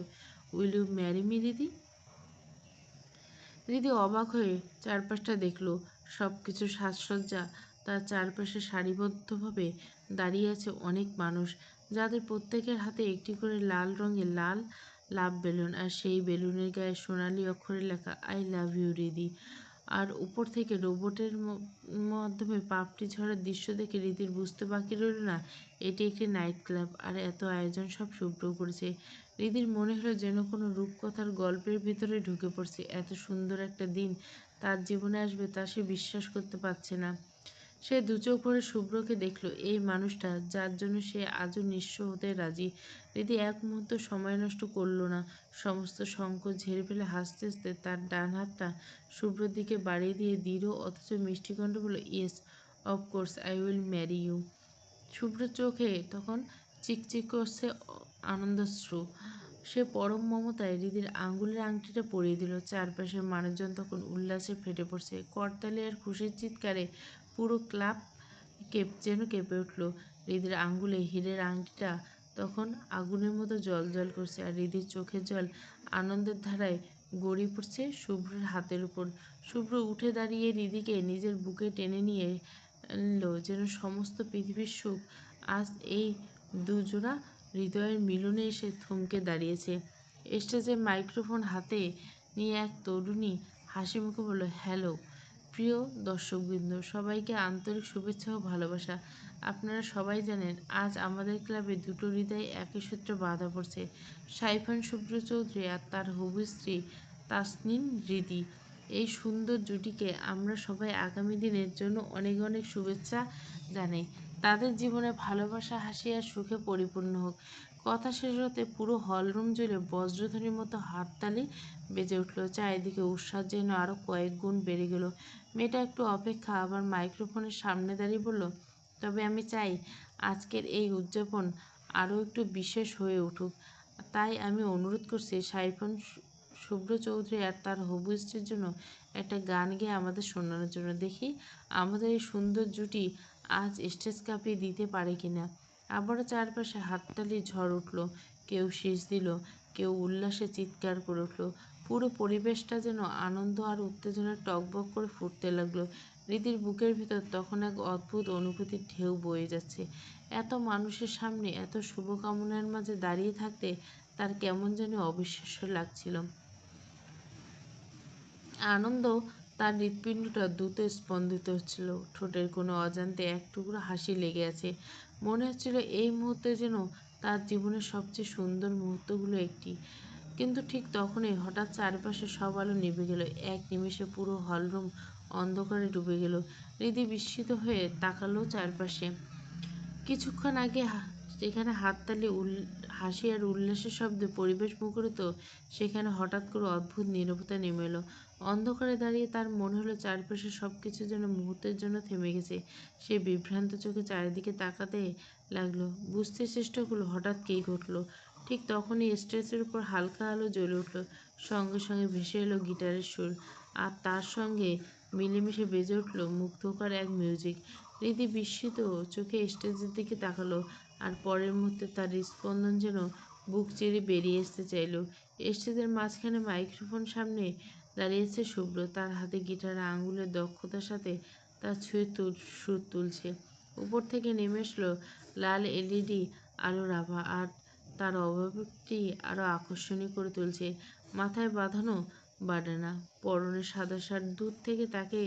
S1: উইল ইউ ম্যারি মি দিদি? হৃদি অবাক হয়ে চারপাশটা দেখল। সব কিছু সাজসজ্জা, তার চারপাশে সারিবদ্ধভাবে দাঁড়িয়ে আছে অনেক মানুষ, যাদের প্রত্যেকের হাতে একটি করে লাল রঙের লাভ বেলুন, আর সেই বেলুনের গায়ে সোনালি অক্ষরে লেখা, আই লাভ ইউ হৃদি। আর উপর থেকে রোবটের মাধ্যমে পাপড়ি ঝরার দৃশ্য দেখে হৃদির বুঝতে বাকি রইল না, এটি একটি নাইট ক্লাব, আর এত আয়োজন সব শুভ্র করেছে। হৃদির মনে হলো যেন কোনো রূপকথার গল্পের ভিতরে ঢুকে পড়ছে। এত সুন্দর একটা দিন তার জীবনে আসবে তা সে বিশ্বাস করতে পারছে না। সে দুচোখ ভরে শুভ্রকে দেখল, এই মানুষটা যার জন্য সে আজও নিঃস্ব হতে রাজি। হৃদি এক মুহূর্ত সময় নষ্ট করল না। সমস্ত সংকোচ ঝেড়ে ফেলে হাসতে হাসতে তার ডান হাতটা শুভ্রর দিকে বাড়িয়ে দিয়ে দৃঢ় অথচ মিষ্টি কণ্ঠে বলল, yes, of course I will marry you. শুভ্রর চোখে তখন চিকচিক করছে আনন্দাশ্রু। সে পরম মমতায় হৃদির আঙুলের আংটিটা পরিয়ে দিল। চারপাশের মানুষজন তখন উল্লাসে ফেটে পড়ছে। করতালি আর খুশির চিৎকারে পুরো ক্লাব যেন কেঁপে উঠল। হৃদির আঙুলে হীরের আংটিটা তখন আগুনের মতো জ্বলজ্বল করছে, আর হৃদির চোখের জল আনন্দের ধারায় গড়িয়ে পড়ছে শুভ্রের হাতের উপর। শুভ্র উঠে দাঁড়িয়ে হৃদিকে নিজের বুকে টেনে নিয়ে এলো যেন সমস্ত পৃথিবীর সুখ আজ এই দুজোড়া হৃদয়ের মিলনে এসে থমকে দাঁড়িয়েছে। স্টেজে মাইক্রোফোন হাতে নিয়ে এক তরুণী হাসি মুখে বলল, হ্যালো প্রিয় দর্শকবৃন্দ, সবাইকে আন্তরিক শুভেচ্ছা ও ভালোবাসা। আপনারা সবাই জানেন আজ আমাদের ক্লাবে দুটো হৃদয় একই সূত্রে বাঁধা পড়ছে, সাইফান শুভ্র চৌধুরী আর তার হবু স্ত্রী তাসনিম হৃদি। এই সুন্দর জুটিকে আমরা সবাই আগামী দিনের জন্য অনেক অনেক শুভেচ্ছা জানাই। তাদের জীবনে ভালোবাসা, হাসি আর সুখে পরিপূর্ণ হোক। কথা শেষ হতে পুরো হলরুম জুড়ে বজ্রধ্বনির মতো হাততালি বেজে উঠল। চারিদিকে উৎসাহ যেন আরও কয়েক গুণ বেড়ে গেল। মেয়েটা একটু অপেক্ষা আবার মাইক্রোফোনের সামনে দাঁড়িয়ে বলল, তবে আমি চাই আজকের এই উদযাপন আরও একটু বিশেষ হয়ে উঠুক। তাই আমি অনুরোধ করছি সাইফান শুভ্র চৌধুরী আর তার হবু স্ত্রীর জন্য একটা গান গেয়ে আমাদের শোনানোর জন্য। দেখি আমাদের এই সুন্দর জুটি আজ স্টেজ কাঁপিয়ে দিতে পারে কিনা। আবারও চারপাশে হাততালির ঝড় উঠল। কেউ শীষ দিল, কেউ উল্লাসে চিৎকার করে উঠল। পুরো পরিবেশটা যেন আনন্দ আর উত্তেজনায় টগবগ করে ফুটতে লাগলো। রীতির বুকের ভিতর তখন এক অদ্ভুত অনুভূতির ঢেউ বয়ে যাচ্ছে। এত মানুষের সামনে এত শুভকামনার মাঝে দাঁড়িয়ে থাকতে তার কেমন যেন অবিশ্বাস্য লাগছিল। আনন্দ তার হৃৎপিণ্ডটা দ্রুত স্পন্দিত হচ্ছিল। ঠোঁটের কোনো অজান্তে এক টুকরো হাসি লেগে আছে। মনে হচ্ছিল এই মুহূর্তে যেন তার জীবনের সবচেয়ে সুন্দর মুহূর্তগুলো একটি। কিন্তু ঠিক তখনই হঠাৎ চারপাশে সব আলো নিভে গেল। এক নিমেষে পুরো হলরুম অন্ধকারে ডুবে গেল। হৃদি বিস্মিত হয়ে তাকালো চারপাশে। কিছুক্ষণ আগে যেখানে হাততালি, হাসি আর উল্লাসের শব্দে পরিবেশ মুখরিত, সেখানে হঠাৎ করে অদ্ভুত নীরবতা নেমে এলো। অন্ধকারে দাঁড়িয়ে তার মনে হলো চারপাশে সবকিছু যেন মুহূর্তের জন্য থেমে গেছে। সে বিভ্রান্ত চোখে চারিদিকে তাকাতে লাগলো, বুঝতে চেষ্টা করলো হঠাৎ কী ঘটলো। ঠিক তখনই স্টেজের উপর হালকা আলো জ্বলে উঠল। সঙ্গে সঙ্গে ভেসে এলো গিটারের সুর, আর তার সঙ্গে মিলেমিশে বেজে উঠল মুগ্ধকর এক মিউজিক। রীতি বিস্মিত চোখে স্টেজের দিকে তাকালো, আর পরের মুহূর্তে তার হৃৎস্পন্দন যেন বুক চিরে বেরিয়ে আসতে চাইল। স্টেজের মাঝখানে মাইক্রোফোন সামনে দাঁড়িয়েছে শুভ্র, তার হাতে গিটারে আঙুলের দক্ষতার সাথে তার ছুঁয়ে সুর তুলছে। উপর থেকে নেমে আসলো লাল এলইডি আলোর আভা, আর তার অভাবটি আরও আকর্ষণীয় করে তুলছে। মাথায় বাঁধানো বাডানা, পরনে সাদা শার্ট, দূর থেকে তাকে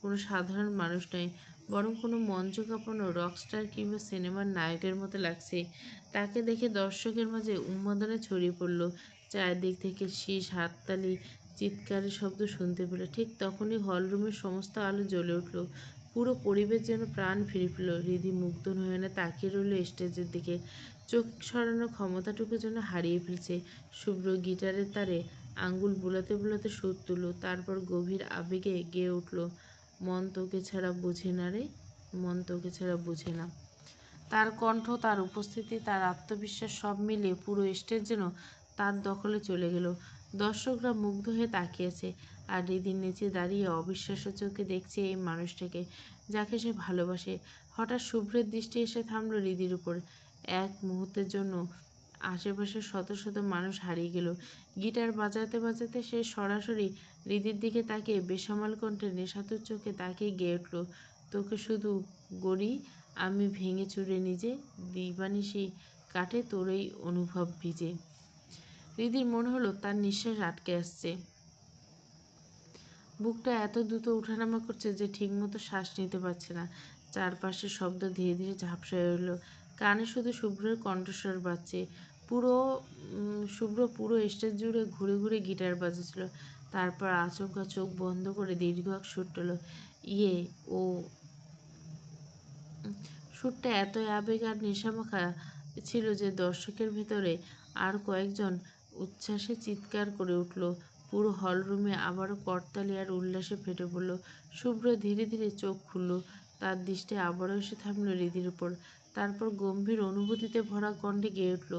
S1: কোনো সাধারণ মানুষ নয়, বরং কোনো মঞ্চ কাঁপানো রকস্টার কিংবা সিনেমার নায়কের মতো লাগছে। তাকে দেখে দর্শকের মাঝে উন্মাদনা ছড়িয়ে পড়ল। চারদিক থেকে শীষ, হাততালি, চিৎকারের শব্দ শুনতে পেল। ঠিক তখনই হলরুমের সমস্ত আলো জ্বলে উঠল। পুরো পরিবেশ যেন প্রাণ ফিরে পেল। হৃদি মুগ্ধ নয়নে তাকিয়ে রইল স্টেজের দিকে। চোখ সরানোর ক্ষমতাটুকু যেন হারিয়ে ফেলছে। শুভ্র গিটারের তারে আঙ্গুল বুলাতে বুলাতে সুর তুলল, তারপর গভীর আবেগে গেয়ে উঠল, মন তোকে ছাড়া বুঝে না রে, মন তোকে ছাড়া বুঝে না। তার কণ্ঠ, তার উপস্থিতি, তার আত্মবিশ্বাস সব মিলিয়ে পুরো স্টেজ যেন তার দখলে চলে গেল। দর্শকরা মুগ্ধ হয়ে তাকিয়েছে, আর হৃদির নিচে দাঁড়িয়ে অবিশ্বাস্য চোখে দেখছে এই মানুষটাকে যাকে সে ভালোবাসে। হঠাৎ শুভ্রের দৃষ্টি এসে থামল হৃদির উপর। এক মুহূর্তের জন্য আশেপাশের শত শত মানুষ হারিয়ে গেল। গিটার বাজাতে বাজাতে সে সরাসরি হৃদির দিকে তাকিয়ে বেসামাল কণ্ঠে নেশাতুর চোখে তাকিয়ে গেয়ে উঠল, তোকে শুধু গড়ি আমি ভেঙে চুরে নিজে, দিবানিশি কাটে তোর এই অনুভব ভিজে। হৃদির মনে হলো তার নিঃশ্বাস আটকে আসছে। বুকটা এত দ্রুত ওঠানামা করছে যে ঠিকমতো শ্বাস নিতে পারছে না। চারপাশের শব্দ ধীরে ধীরে ঝাপসায় উঠল। কানে শুধু শুভ্রের কণ্ঠস্বর বাজছে। শুভ্র পুরো স্টেজ জুড়ে ঘুরে ঘুরে গিটার বাজাচ্ছিল। তারপর আচমকা চোখ বন্ধ করে দীর্ঘ এক সুর তুলল, ইয়ে ও। সুরটা এতই আবেগ আর নেশামাখা ছিল যে দর্শকের ভেতরে আর কয়েকজন উচ্ছ্বাসে চিৎকার করে উঠল। পুরো হলরুমে আবারও করতালি আর উল্লাসে ফেটে পড়ল। শুভ্র ধীরে ধীরে চোখ খুলল, তার দৃষ্টি আবারও এসে থামল হৃদির উপর। তারপর গম্ভীর অনুভূতিতে ভরা কণ্ঠে গেয়ে উঠল,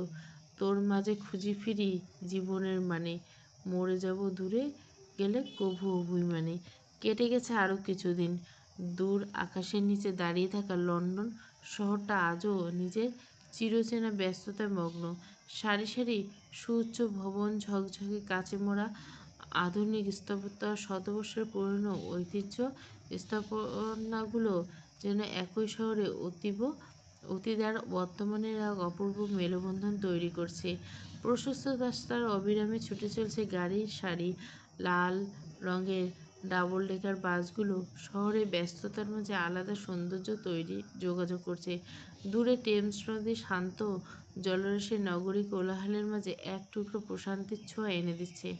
S1: তোর মাঝে খুঁজি ফিরি জীবনের মানে, মরে যাব দূরে গেলে কভু অভিমানে। কেটে গেছে আরও কিছুদিন। দূর আকাশের নিচে দাঁড়িয়ে থাকা লন্ডন শহরটা আজও নিজের চিরচেনা ব্যস্ততায় মগ্ন। সারি সারি সুউচ্চ ভবন, ঝকঝকে কাচে মোড়া আধুনিক স্থাপত্য, শতবর্ষের পুরনো ঐতিহ্য স্থাপনাগুলো যেন একই শহরে অতীত আর বর্তমানের এক অপূর্ব মেলবন্ধন তৈরি করছে। প্রশস্ত রাস্তার অবিরামে ছুটে চলছে গাড়ির সারি, লাল রঙের ডাবল ডেকার বাসগুলো শহরের ব্যস্ততার মাঝে আলাদা সৌন্দর্য যোগাযোগ করছে। দূরে টেমস নদী শান্ত জলরাশি নগরী কোলাহলের মাঝে এক টুকরো প্রশান্তির ছোঁয়া এনে দিচ্ছে।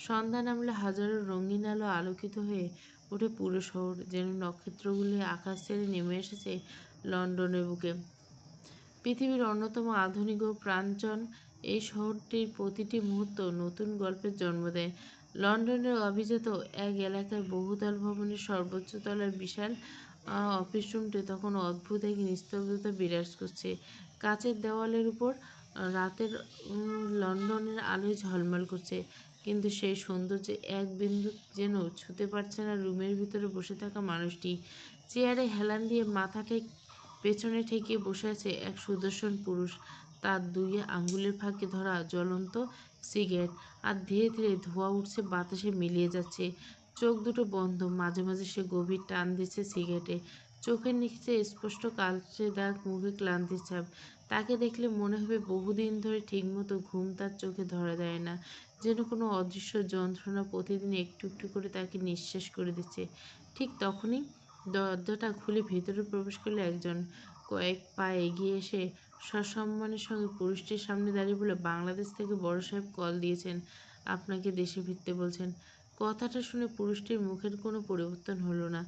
S1: সন্ধ্যা নামলে হাজারো রঙিন আলো আলোকিত হয়ে ওঠে পুরো শহর, যেন নক্ষত্রগুলি আকাশ ছেড়ে নেমে এসেছে লন্ডনের বুকে। পৃথিবীর অন্যতম আধুনিক ও প্রাণচন এই শহরটির প্রতিটি মুহূর্ত নতুন গল্পের জন্ম দেয়। লন্ডনের অভিজাত এক এলাকায় বহুতল ভবনের সর্বোচ্চ তলার বিশাল অফিস রুমটি তখন অদ্ভুত এক নিস্তব্ধতা বিরাজ করছে। কাচের দেওয়ালের উপর রাতের লন্ডনের আলোয় ঝলমল করছে, কিন্তু সেই সৌন্দর্যে এক বিন্দু যেন ছুঁতে পারছে না রুমের ভিতরে বসে থাকা মানুষটি। চেয়ারে হেলান দিয়ে মাথাটা পেছনে ঠেকিয়ে বসে আছে এক সুদর্শন পুরুষ। তার দুই আঙ্গুলের ফাঁকে ধরা জ্বলন্ত সিগারেট, আর ধীরে ধীরে ধোঁয়া উঠছে, বাতাসে মিলিয়ে যাচ্ছে। চোখ দুটো বন্ধ, মাঝে মাঝে সে গভীর টান দিচ্ছে সিগারেটে। চোখের নিচে স্পষ্ট কালচে দাগ, মুখে ক্লান্তির ছাপ। তাকে দেখলে মনে হবে বহুদিন ধরে ঠিকমতো ঘুম তার চোখে ধরা দেয় না, যেন কোনো অদৃশ্য যন্ত্রণা প্রতিদিন একটু একটু করে তাকে নিঃশেষ করে দিচ্ছে। ঠিক তখনই দরজাটা খুলে ভেতরে প্রবেশ করলে একজন। কয়েক পা এগিয়ে এসে সসম্মানের সঙ্গে পুরুষটির সামনে দাঁড়িয়ে বলে, বাংলাদেশ থেকে বড় সাহেব কল দিয়েছেন, আপনাকে দেশে ফিরতে বলছেন। কথাটা শুনে পুরুষটির মুখের কোনো পরিবর্তন হলো না,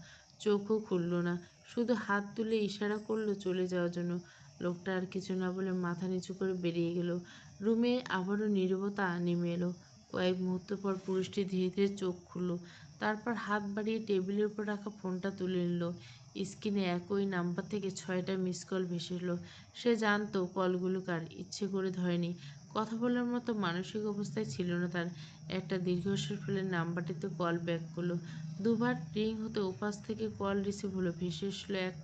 S1: চোখও খুলল না, শুধু হাত তুলে ইশারা করলো চলে যাওয়ার জন্য। লোকটা আর কিছু না বলে মাথা নিচু করে বেরিয়ে গেল। রুমে আবারও নীরবতা নেমে এলো। কয়েক মুহূর্ত পর পুরুষটি ধীরে ধীরে চোখ খুলল, তারপর হাত বাড়িয়ে টেবিলের উপর রাখা ফোনটা তুলে নিল। স্ক্রিনে একই নাম্বার থেকে 6টা মিস কল ভেসে এলো। সে জানতো কলগুলো কার, ইচ্ছে করে ধরেনি। কথা বলার মতো মানসিক অবস্থায় ছিল না তার। একটা দীর্ঘশ্বাস ফেলে নাম্বারটিতে কল ব্যাক করলো। দুবার রিং হতে ওপাশ থেকে কল রিসিভ হলো। ভেসে এসলো এক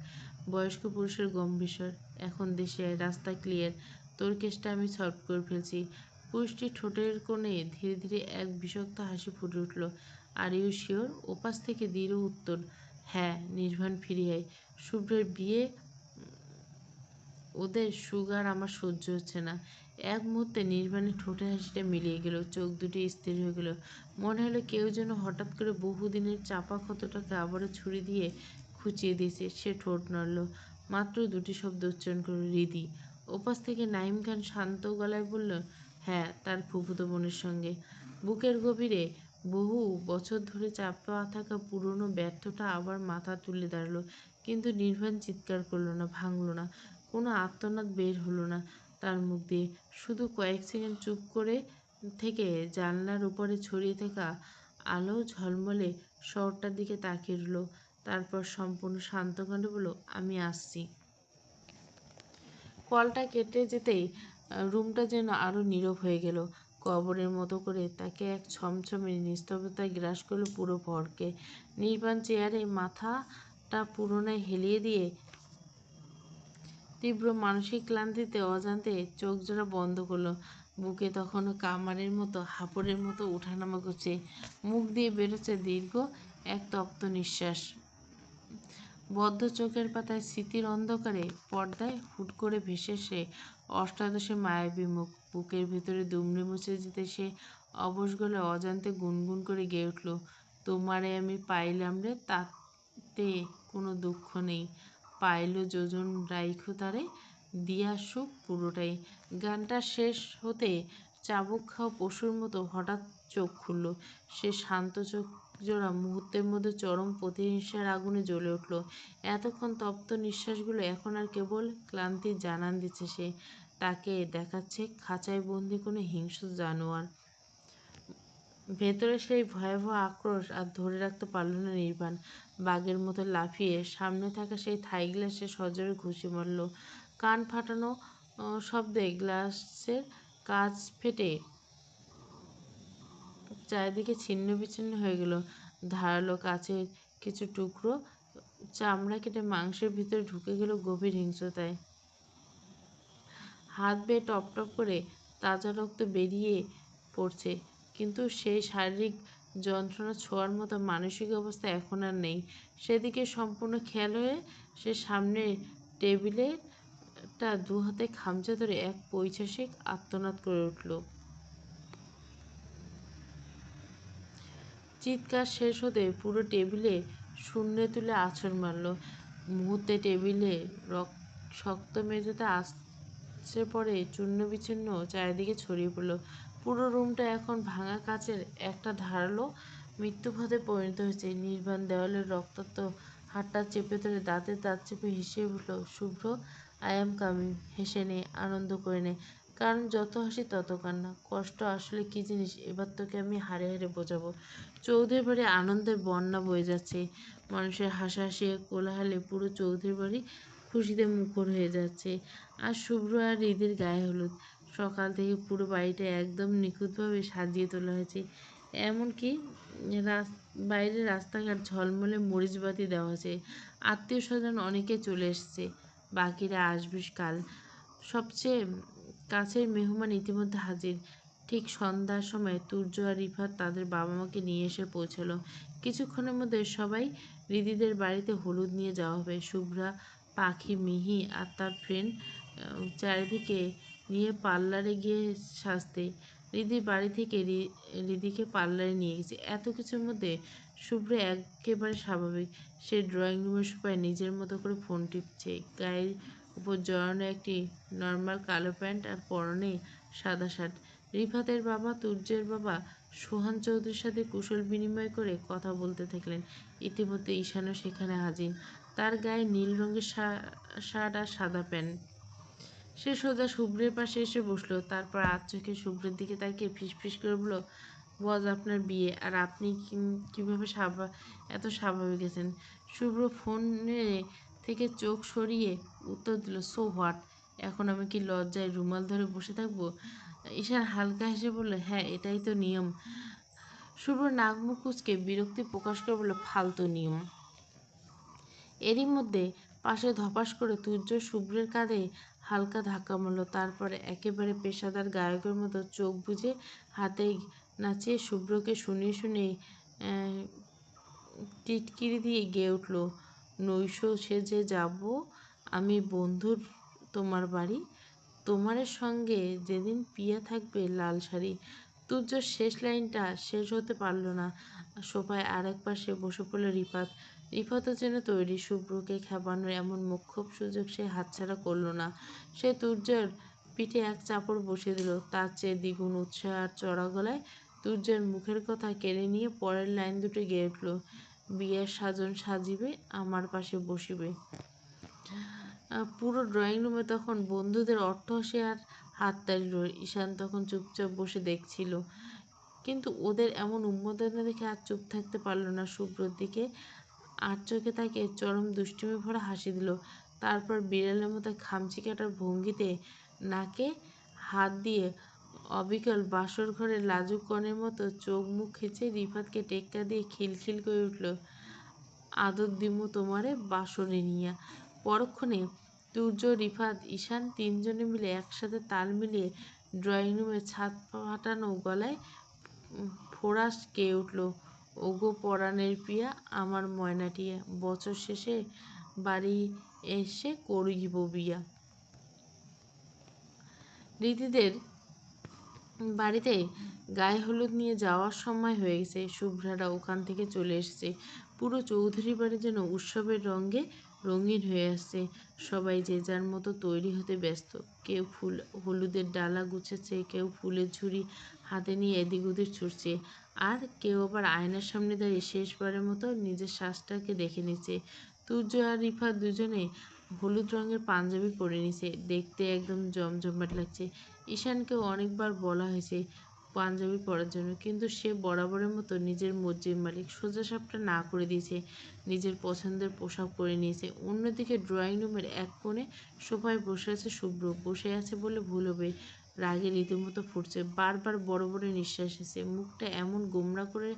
S1: বয়স্ক পুরুষের গম্ভীর স্বর, এখন দেশে আয়, রাস্তা ক্লিয়ার, তোর কেসটা আমি সলভ করে ফেলছি। পুরুষটি ঠোঁটের কোণে ধীরে ধীরে এক বিষাক্ত হাসি ফুটে উঠল। Are you sure? ওপাশ থেকে দৃঢ় উত্তর, হ্যাঁ। নির্বাণ ফিরে আয়, শুভ্রের বিয়ে, ওদের সুগার আমার সহ্য হচ্ছে না। এক মুহূর্তে নির্বাণের ঠোঁটের হাসিটা মিলিয়ে গেল, চোখ দুটি স্থির হয়ে গেল। মনে হলো কেউ যেন হঠাৎ করে বহুদিনের চাপা ক্ষতটাকে আবারও ছুরি দিয়ে খুঁচিয়ে দিয়েছে। সে ঠোঁট নড়ল, মাত্র দুটি শব্দ উচ্চারণ করল, রিদি। ওপাশ থেকে নাইম খান শান্ত গলায় বলল, হ্যাঁ, তার ফুফুতো বোনের সঙ্গে। বুকের গভীরে বহু বছর ধরে চাপা থাকা পুরনো ব্যর্থতা আবার মাথা তুলে দাঁড়ালো। কিন্তু নির্বাণ চিৎকার করল না, ভাঙল না, কোনো আর্তনাদ বের হলো না তার মুখ দিয়ে। শুধু কয়েক সেকেন্ড চুপ করে থেকে জানলার উপরে ছড়িয়ে থাকা আলো ঝলমলে শহরটার দিকে তাকিয়ে রইল। তারপর সম্পূর্ণ শান্ত কণ্ঠে বলল, আমি আসছি। কলটা কেটে যেতেই রুমটা যেন আরো নীরব হয়ে গেল। কবরের মতো করে তাকে এক ছমছমে নিস্তব্ধতায় গ্রাস করলো পুরো ভরকে। নির্বাণ চেয়ারে মাথাটা পুরোনায় হেলিয়ে দিয়ে তীব্র মানসিক ক্লান্তিতে অজান্তে চোখ জোড়া বন্ধ করলো। বুকে তখনও কামারের মতো হাঁপড়ের মতো ওঠানামা করছে। মুখ দিয়ে বেরোচ্ছে দীর্ঘ এক তপ্ত নিঃশ্বাস। বদ্ধ চোখের পাতায় স্মৃতির অন্ধকারে পর্দায় হুট করে ভেসে এসে অষ্টাদশে মায়াবী মুখ। বুকের ভেতরে দুমড়ে মুচড়ে যেতে সে অবশ গলায় অজান্তে গুনগুন করে গেয়ে উঠল, তোমারে আমি পাইলাম রে, তাতে কোনো দুঃখ নেই, পাইল যোজন রাইখো তারে, দিয়া সুখ পুরোটাই। গানটা শেষ হতে চাবুক খাওয়া পশুর মতো হঠাৎ চোখ খুলল সে। শান্ত চোখ জোড়া মুহূর্তের মধ্যে চরম প্রতিহিংসার আগুনে জ্বলে উঠল। এতক্ষণ তপ্ত নিঃশ্বাসগুলো এখন আর কেবল ক্লান্তির জানান দিচ্ছে। সে তাকে দেখাচ্ছে খাঁচায় বন্দি কোনো হিংস্র জানোয়ার। ভেতরে সেই ভয়াবহ আক্রোশ আর ধরে রাখতে পারল না নির্বাণ। বাঘের মতো লাফিয়ে সামনে থাকা সেই থাই গ্লাসে সজোরে ঘুষি মারল। কান ফাটানো শব্দে গ্লাসের কাঁচ ফেটে চারিদিকে ছিন্ন বিচ্ছিন্ন হয়ে গেল। ধারালো কাচের কিছু টুকরো চামড়া কেটে মাংসের ভিতরে ঢুকে গেল গভীর হিংস্রতায়। হাত বেয়ে টপ টপ করে তাজা রক্ত বেরিয়ে পড়ছে, কিন্তু সেই শারীরিক যন্ত্রণা ছোঁয়ার মতো মানসিক অবস্থা এখন আর নেই। সেদিকে সম্পূর্ণ খেয়াল হয়ে সে সামনে টেবিলেটা দু হাতে খামচে ধরে এক পৈশাসিক আর্তনাদ করে উঠল। চিৎকার শেষ হতে পুরো টেবিলে শূন্যে তুলে আছড় মারল। মুহূর্তে টেবিলে শক্ত মেঝেতে আছড়ে পড়ে চূর্ণ বিচ্ছিন্ন চারিদিকে ছড়িয়ে পড়ল। পুরো রুমটা এখন ভাঙা কাচের একটা ধারালো মৃত্যুফাঁদে পরিণত হয়েছে। নির্বাণ দেওয়ালের রক্তাক্ত হাতটা চেপে ধরে দাঁতে দাঁত চেপে হেসে উঠল শুভ্র। I am coming. হেসে নে, আনন্দ করে নে, কারণ যত হাসি তত কান্না। কষ্ট আসলে কী জিনিস এবার তোকে আমি হাড়ে হাড়ে বোঝাবো। চৌধুরী বাড়ি আনন্দের বন্যা বয়ে যাচ্ছে। মানুষের হাসাহাসি কোলাহলে পুরো চৌধুরী বাড়ি খুশিতে মুখর হয়ে যাচ্ছে। আর শুভ্র আর হৃদির গায়ে হলুদ। সকাল থেকে পুরো বাড়িটা একদম নিখুঁতভাবে সাজিয়ে তোলা হয়েছে। এমনকি বাইরের রাস্তাঘাট ঝলমলে মরিচবাতি দেওয়া আছে। আত্মীয় স্বজন অনেকে চলে এসছে, বাকিরা আসবে কাল। সবচেয়ে কাছের মেহমান ইতিমধ্যে হাজির। ঠিক সন্ধ্যার সময় তুর্য আর রিফাত তাদের বাবা মাকে নিয়ে এসে পৌঁছালো। কিছুক্ষণের মধ্যে সবাই হৃদিদের বাড়িতে হলুদ নিয়ে যাওয়া হবে। শুভ্রা, পাখি, মিহি আর তার ফ্রেন্ড চারিদিকে নিয়ে পার্লারে গিয়ে সাজতে। হৃদির বাড়ি থেকে হৃদিকে পার্লারে নিয়ে গেছে। এত কিছুর মধ্যে শুভ্র একেবারে স্বাভাবিক। সে ড্রয়িং রুমের সোফায় নিজের মতো করে ফোন টিপছে। গায়ের উপর জড়ানো একটি নর্মাল কালো প্যান্ট আর পরনে সাদা শার্ট। রিফাতের বাবা, তুর্যের বাবা সোহান চৌধুরীর সাথে কুশল বিনিময় করে কথা বলতে থাকলেন। ইতিমধ্যে ঈশানও সেখানে হাজির। তার গায়ে নীল রঙের শার্ট আর সাদা প্যান্ট। সে সোজা শুভ্রের পাশে এসে বসলো। তারপর আধ চোখে শুভ্রের দিকে তাকিয়ে ফিসফিস করে বলল, বস, আপনার বিয়ে, আর আপনি কীভাবে এত স্বাভাবিক আছেন? শুভ্র ফোনে থেকে চোখ সরিয়ে উত্তর দিল, সো হোয়াট? এখন আমি কি লজ্জায় রুমাল ধরে বসে থাকবো? ঈশান হালকা হেসে বলল, হ্যাঁ, এটাই তো নিয়ম। শুভ্র নাক মুখ কুঁচকে বিরক্তি প্রকাশ করে বলল, ফালতু নিয়ম। এরই মধ্যে পাশে ধপাস করে তুর্য শুভ্রের কাঁধে হালকা ধাক্কা মারল। তারপরে একেবারে পেশাদার গায়কের মতো চোখ বুজে হাতে নাচিয়ে শুভ্রকে শুনিয়ে শুনিয়ে টিটকিরি দিয়ে গেয়ে উঠল, নৈশ সেজে যাব আমি বন্ধুর তোমার বাড়ি, তোমারের সঙ্গে যেদিন পিয়া থাকবে লাল শাড়ি। তুর্যর শেষ লাইনটা শেষ হতে পারল না। সোফায় আর এক পাশে বসে পড়ল রিফাত। রিফাতও যেন তৈরি শুভ্রকে খেপানোর এমন মোক্ষম সুযোগ সে হাতছাড়া করল না। সে তুর্যের পিঠে এক চাপড় বসিয়ে দিল। তার চেয়ে দ্বিগুণ উৎসাহ আর চড়া গলায় তুর্যের মুখের কথা কেড়ে নিয়ে পরের লাইন দুটো গেয়ে উঠল, বিয়ের সাজন সাজিবে, আমার পাশে বসিবে। পুরো ড্রয়িং রুমে তখন বন্ধুদের অট্টহাসি আর হাততালি রোল। ঈশান তখন চুপচাপ বসে দেখছিল, কিন্তু ওদের এমন উন্মাদনা দেখে আর চুপ থাকতে পারল না। শুভ্রর দিকে আর চোখে তাকে চরম দুষ্টুমি ভরা হাসি দিল। তারপর বিড়ালের মতো খামচি কাটার ভঙ্গিতে নাকে হাত দিয়ে অবিকল বাসর ঘরে লাজুক কনের মতো চোখ মুখ খিচে রিফাতকে টেক্কা দিয়ে খিলখিল করে উঠল, আদর দিমু তোমারে বাসরে নিয়া। পরক্ষণে তুর্য, রিফাত, ঈশান তিনজনে মিলে একসাথে তাল মিলিয়ে ড্রয়িং রুমের ছাদ ফাটানো গলায় ফোরাস গেয়ে উঠল, ওগো পরাণের পিয়া, আমার ময়নাটিয়া, বছর শেষে বাড়ি এসে করিব বিয়া। রীতিদের বাড়িতে গায়ে হলুদ নিয়ে যাওয়ার সময় হয়ে গেছে। শুভ্রারা ওখান থেকে চলে এসেছে। পুরো চৌধুরী বাড়ি যেন উৎসবের রঙে রঙিন হয়ে আসছে। সবাই যে যার মতো তৈরি হতে ব্যস্ত। কেউ হলুদের ডালা গুছাচ্ছে, কেউ ফুলের ঝুড়ি হাতে নিয়ে এদিক ওদিক ছুটছে, আর কেউ আবার আয়নার সামনে দাঁড়িয়ে শেষবারের মতো নিজের শ্বাসটাকে দেখে নিচ্ছে। তুর্য আর রিফাত দুজনে হলুদ রঙের পাঞ্জাবি পরে নিছে, দেখতে একদম জমজমাট লাগছে। ঈশানকেও অনেকবার বলা হয়েছে পাঞ্জাবি পরার জন্য, কিন্তু সে বরাবরের মতো নিজের মর্জির মালিক, সোজাসাপটা না করে দিয়েছে, নিজের পছন্দের পোশাক পরে নিয়েছে। অন্যদিকে ড্রয়িং রুমের এক কোণে সোফায় বসে আছে শুভ্র। বসে আছে বলে ভুল হবে, রাগে রীতিমতো ফুটছে, বারবার বড় বড় নিঃশ্বাস এসে, মুখটা এমন গোমড়া করে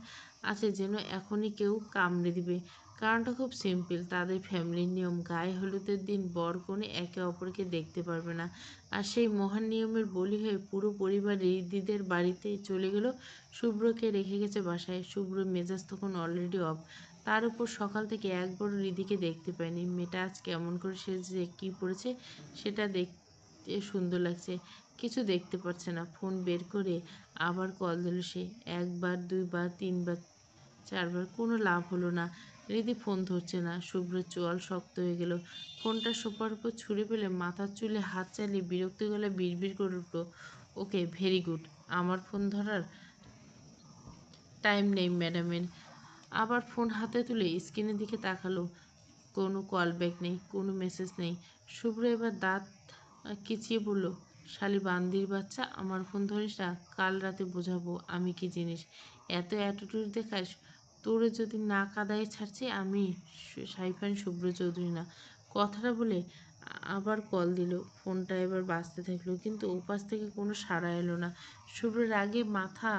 S1: আছে যেন এখনই কেউ কামড়ে দিবে। কারণটা খুব সিম্পল, তাদের ফ্যামিলির নিয়ম গায়ে হলুদের দিন বর কনে একে অপরকে দেখতে পারবে না। আর সেই মহান নিয়মের বলি হয়ে পুরো পরিবার রিদিদের বাড়িতে চলে গেল। শুভ্রকে রেখে গেছে বাসায়। শুভ্র মেজাজ তখন অলরেডি অফ। তার উপর সকাল থেকে একবারও রিদিকে দেখতে পায়নি। মেয়েটা আজ কেমন করে সেজেছে, কী পড়েছে সেটা দেখতে সুন্দর লাগছে, কিছু দেখতে পাচ্ছে না। ফোন বের করে আবার কল দিল সে। একবার, দুইবার, তিনবার, চারবার, কোনো লাভ হলো না। রিদি ফোন ধরছে না। শুভ্রের চোয়াল শক্ত হয়ে গেল। ফোনটা সোফার উপর ছুঁড়ে ফেলে মাথার চুলে হাত চালিয়ে বিরক্ত গলায় বিড়বিড় করে উঠল, ওকে, ভেরি গুড। আমার ফোন ধরার টাইম নেই ম্যাডামের। আবার ফোন হাতে তুলে স্ক্রিনের দিকে তাকালো। কোনো কল ব্যাক নেই, কোনো মেসেজ নেই। শুভ্র এবার দাঁত কিচিয়ে বলল, শালি বান্দির বাচ্চা, আমার ফোন ধরিস না, কাল রাতে বোঝাবো আমি কি জিনিস। এত অ্যাটিটিউড দেখাস, তোরে যদি না কাদায় ছাড়ছি আমি সাইফান শুভ্র চৌধুরী না। কথাটা বলে আবার কল দিল। ফোনটা এবার বাজতে থাকলো, কিন্তু ওপাশ থেকে কোনো সাড়া এলো না। শুভ্র রাগে মাথা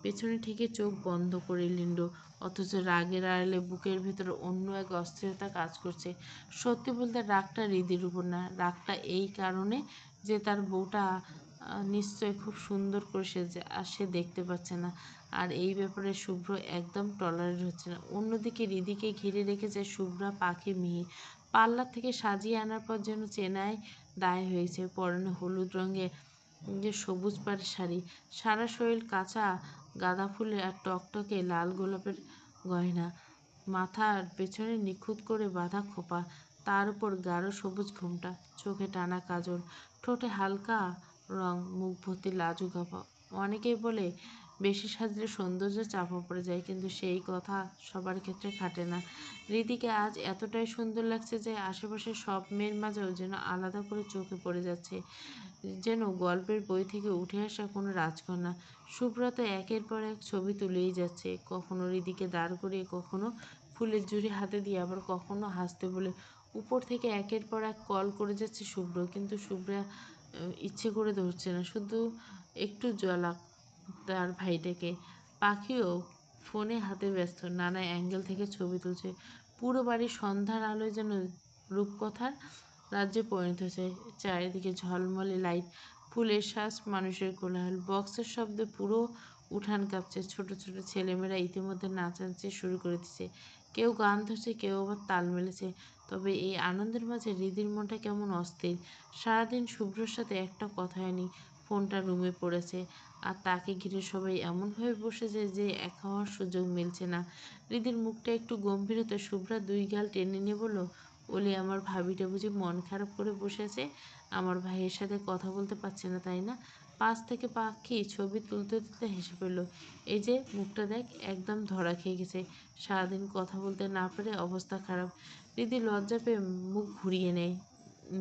S1: পেছনে ঠেকে চোখ বন্ধ করে নিল। অথচ রাগের আড়ালে বুকের ভেতরে অন্য এক অস্থিরতা কাজ করছে। সত্যি বলতে রাগটা হৃদির উপর না, রাগটা এই কারণে যে তার বউটা নিশ্চয় খুব সুন্দর করে সেজে, আর সে দেখতে পাচ্ছে না। আর এই ব্যাপারে শুভ্র একদম টলারেট হচ্ছে না। অন্যদিকে হৃদিকে ঘিরে রেখেছে শুভ্রা, পাখি, মিহি। পার্লার থেকে সাজিয়ে আনার পর যেন চেনায় দায় হয়েছে। পরনে হলুদ রঙের যে সবুজ পাড়ের শাড়ি, সারা শরীর কাঁচা গাঁদা ফুলের আর টকটকে লাল গোলাপের গয়না, মাথার পেছনে নিখুঁত করে বাঁধা খোপা, তার উপর গাঢ় সবুজ ঘোমটা, চোখে টানা কাজল, ঠোঁটে হালকা রং, মুখ ভর্তি লাজুক আভা। অনেকেই বলে বেশি সাজলে সৌন্দর্য চাপা পড়ে যায়, কিন্তু সেই কথা সবার ক্ষেত্রে খাটে না। হৃদিকে আজ এতটাই সুন্দর লাগছে যে আশেপাশের সব মেয়ের মাঝেও যেন আলাদা করে চোখে পড়ে যাচ্ছে, যেন গল্পের বই থেকে উঠে আসা কোনো রাজকন্যা। সুব্রত একের পর এক ছবি তুলেই যাচ্ছে, কখনো হৃদিকে দাঁড় করিয়ে, কখনো ফুলের ঝুড়ি হাতে দিয়ে, আবার কখনো হাসতে বলে। উপর থেকে একের পর এক কল করে যাচ্ছে শুভ্র, কিন্তু শুভ্রা ইচ্ছে করে ধরছে না, শুধু একটু জ্বলাক তার ভাইটাকে। পাখিও ফোনে হাতে ব্যস্ত, নানা অ্যাঙ্গেল থেকে ছবি তুলছে। পুরো বাড়ি সন্ধ্যার আলোয় যেন রূপকথার রাজ্যে পরিণত হয়েছে। চারিদিকে ঝলমলে লাইট, ফুলের শ্বাস, মানুষের কোলাহল, বক্সের শব্দে পুরো উঠান কাঁপছে। ছোট ছোট ছেলেমেয়েরা ইতিমধ্যে নাচানাচি শুরু করে দিচ্ছে। কেউ গান ধরছে, কেউ আবার তাল মেলেছে। তবে এই আনন্দের মাঝে হৃদির মনটা কেমন অস্থির। সারাদিন শুভ্রর সাথে একটা কথা হয়নি। ফোনটা রুমে পড়েছে, আর তাকে ঘিরে সবাই এমনভাবে বসেছে যে একা হওয়ার সুযোগ মিলছে না। হৃদির মুখটা একটু গম্ভীর হতে শুভ্রা দুই গাল টেনে নিয়ে বলল, ওলে আমার ভাবিটা বুঝি মন খারাপ করে বসে আছে, আমার ভাইয়ের সাথে কথা বলতে পারছে না তাই না? পাশ থেকে পাখি ছবি তুলতে তুলতে হেসে ফেলল। এই যে মুখটা দেখ, একদম ধরা খেয়ে গেছে, সারাদিন কথা বলতে না পারে অবস্থা খারাপ। হৃদি লজ্জা পেয়ে মুখ ঘুরিয়ে নেয়।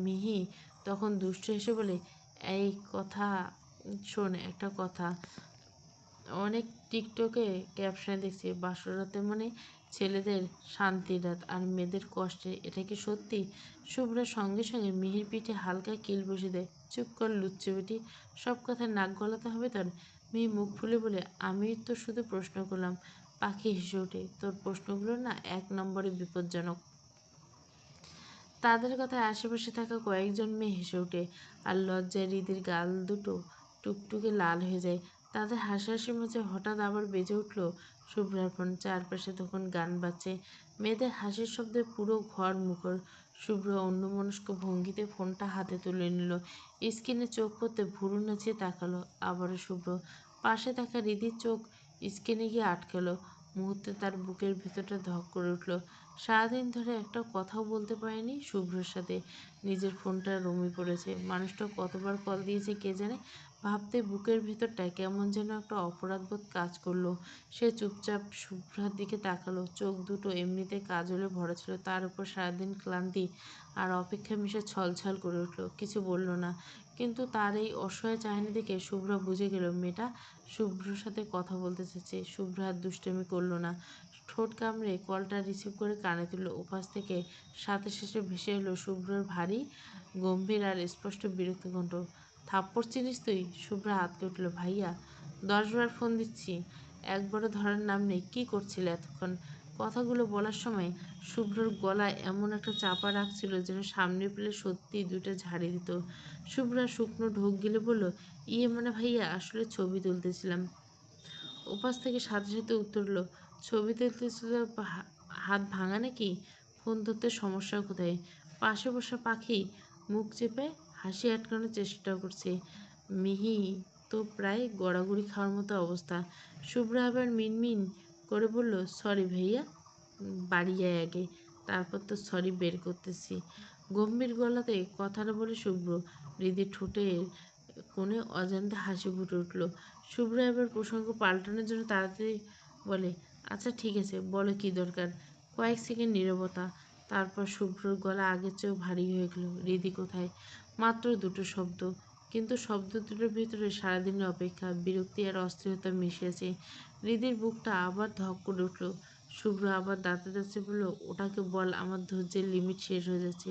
S1: মিহি তখন দুষ্ট হেসে বলে, এই কথা শোন, একটা কথা, অনেক টিকটকে ক্যাপশনে দেখছি বাসরাতে মানে ছেলেদের শান্তির রাত আর মেয়েদের কষ্টে, এটা কি সত্যি? শুভ্রার সঙ্গে সঙ্গে মিহির পিঠে হালকা কিল বসে দেয়। চুপ কর লুচ্চে বেটি, সব কথায় নাক গলাতে হবে তোর? মিহি মুখ ফুলে বলে, আমি তো শুধু প্রশ্ন করলাম। পাখি হেসে ওঠে, তোর প্রশ্নগুলো না এক নম্বরে বিপজ্জনক। তাদের কথায় আশেপাশে থাকা কয়েকজন মেয়ে হেসে ওঠে, আর লজ্জায় হৃদির গাল দুটো টুকটুকে লাল হয়ে যায়। তাদের হাসাহাসির মাঝে হঠাৎ আবার বেজে উঠল শুভ্রার ফোন। চারপাশে তখন গান বাজছে, মেয়েদের হাসির শব্দে পুরো ঘর মুখর। শুভ্র অন্যমনস্ক ভঙ্গিতে ফোনটা হাতে তুলে নিল, স্ক্রিনে চোখ পড়তে ভুরু নাচিয়ে তাকালো। আবারও শুভ্র। পাশে থাকা হৃদির চোখ স্ক্রিনে গিয়ে আটকালো। মুহূর্তে তার বুকের ভেতরটা ধক করে উঠল। সারাদিন ধরে একটা কথাও বলতে পারেনি শুভ্রর সাথে। নিজের ফোনটা রুমে পড়েছে, মানুষটা কতবার কল দিয়েছে কে জানে। ভাবতে বুকের ভেতরটায় কেমন যেন একটা অপরাধবোধ কাজ করলো। সে চুপচাপ শুভ্রার দিকে তাকালো। চোখ দুটো এমনিতে কাজলে ভরা ছিল, তার উপর সারাদিন ক্লান্তি আর অপেক্ষা মিশে ছলছল করে উঠল। কিছু বলল না, কিন্তু তার এই অসহায় চাহনি দেখে শুভ্রা বুঝে গেল মেয়েটা শুভ্রর সাথে কথা বলতে চাইছে। শুভ্রা আর দুষ্টামি করলো না, ঠোঁট কামড়ে কলটা রিসিভ করে কানে তুলল। ওপাশ থেকে সাথে শেষে ভেসে এলো শুভ্রর ভারী, গম্ভীর আর স্পষ্ট বিরক্ত কণ্ঠ, থাপ্পড় চিনিস তুই? শুভ্রা আঁতকে উঠল, ভাইয়া 10 বার ফোন দিচ্ছি, একবারও ধরার নাম নেই, কী করছিলে এতক্ষণ? কথাগুলো বলার সময় শুভ্রর গলায় এমন একটা চাপা রাখছিল যেন সামনে পেলে সত্যি দুটো ঝাড়ি দিত। শুভ্রা শুকনো ঢোক গিলে বলল, ইয়ে মানে ভাইয়া, আসলে ছবি তুলতেছিলাম। ওপাশ থেকে সাথে সাথে উত্তর এলো, ছবি তুলতেছিল, হাত ভাঙা নাকি? ফোন ধরতে সমস্যা কোথায়? পাশে বসা পাখি মুখ চেপে হাসি আটকানোর চেষ্টা করছে। মিহি তো প্রায় গড়াগড়ি খাওয়ার মতো অবস্থা। শুভ্রা আবার মিনমিন করে বলল, সরি ভাইয়া, বাড়ি যায় আগে, তারপর তো সরি বের করতেছি। গম্ভীর গলাতে কথাটা বলে শুভ্র হৃদির ঠোঁটের কোণে অজান্তে হাসি ফুটে উঠল। শুভ্র এবার প্রসঙ্গ পাল্টানোর জন্য তাড়াতাড়ি বলে, আচ্ছা ঠিক আছে, বলো কি দরকার। কয়েক সেকেন্ড নীরবতা, তারপর শুভ্রর গলা আগের চেয়েও ভারী হয়ে গেল। হৃদি কোথায়? মাত্র দুটো শব্দ, কিন্তু শব্দ দুটোর ভিতরে সারাদিনের অপেক্ষা, বিরক্তি আর অস্থিরতা মিশিয়েছে। হৃদির বুকটা আবার ধক করে উঠল। শুভ্র আবার দাঁতে দাঁতে বলল, ওটাকে বল আমার ধৈর্যের লিমিট শেষ হয়ে যাচ্ছে।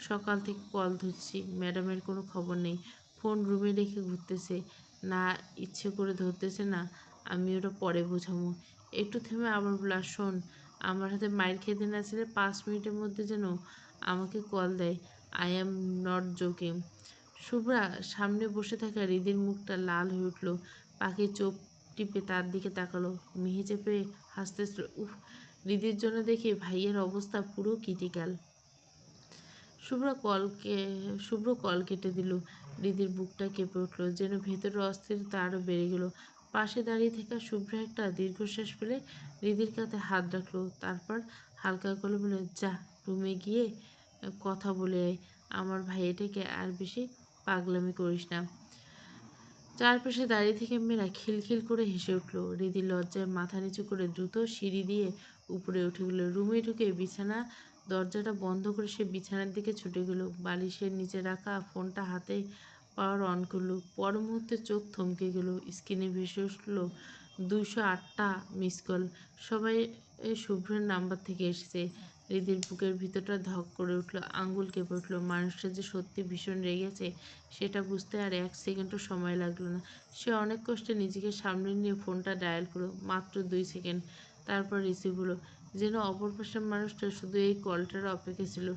S1: সকাল থেকে কল ধরছি, ম্যাডামের কোনো খবর নেই। ফোন রুমে রেখে ঘুরতেছে, না ইচ্ছে করে ধরতেছে না, আমি ওটা পরে বোঝাবো। একটু থেমে আবার বলা, শোন, আমার হাতে মাইর খেতে না ছেলে 5 মিনিটের মধ্যে যেন আমাকে কল দেয়। I am not joking. Shubhra সামনে বসে থাকা হৃদির মুখটা লাল হয়ে উঠল। পাখি চোখ টিপে তার দিকে তাকালো, মিহি চেপে হাসতেছিল। উফ, হৃদির জন্য দেখে ভাইয়ের অবস্থা পুরো ক্রিটিক্যাল। শুভ্র কল কেটে দিল। হৃদির বুকটা কেঁপে উঠল, যেন ভেতরের অস্থিরতা আরো বেড়ে গেল। পাশে দাঁড়িয়ে থাকা শুভ্র একটা দীর্ঘশ্বাস ফেলে হৃদির কাঁধে হাত রাখলো, তারপর হালকা গলায় বলে, যা রুমে গিয়ে কথা বলে আয়, আমার ভাইয়েটাকে আর বেশি পাগলামি করিস না। চারপাশে দাঁড়িয়ে থেকে মেয়েরা খিলখিল করে হেসে উঠল। হৃদি লজ্জায় মাথা নিচু করে দ্রুত সিঁড়ি দিয়ে উপরে উঠে গেল। রুমে ঢুকে বিছানা দরজাটা বন্ধ করে সে বিছানার দিকে ছুটে গেল। বালিশের নিচে রাখা ফোনটা হাতে পাওয়ার অন করলো। পর মুহূর্তে চোখ থমকে গেল। স্ক্রিনে ভেসে উঠল 208টা মিস কল। সবাই শুভ্রের নাম্বার থেকে এসেছে। হৃদির বুকের ভিতরটা ধক করে উঠল, আঙ্গুল কেঁপে উঠল। মানুষটা যে সত্যি ভীষণ রেগেছে সেটা বুঝতে আর 1 সেকেন্ডও সময় লাগলো না। সে অনেক কষ্টে নিজেকে সামনে নিয়ে ফোনটা ডায়াল করলো। মাত্র 2 সেকেন্ড, তারপর রিসিভ হলো। যেন অপর পাশের মানুষটা শুধু এই কলটার অপেক্ষা ছিল।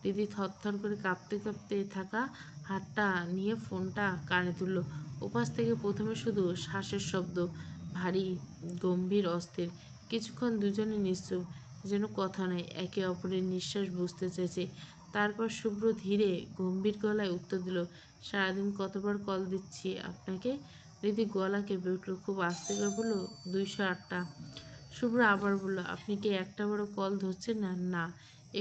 S1: দিদি থরথর করে কাঁপতে কাঁপতে থাকা হাতটা নিয়ে ফোনটা কানে তুলল। ওপাশ থেকে প্রথমে শুধু শ্বাসের শব্দ, ভারী, গম্ভীর, অস্থির। কিছুক্ষণ দুজনে নিশ্চুপ, যেন কথা নয়, একে অপরের নিঃশ্বাস বুঝতে চেয়েছে। তারপর শুভ্র ধীরে গম্ভীর গলায় উত্তর দিল, সারাদিন কতবার কল দিচ্ছি আপনাকে? হৃদি গলা কেঁপে উঠল, খুব আস্তে করে বলল, 208টা। শুভ্র আবার বলল, আপনি কি একটাবারও কল ধরছেন না? না।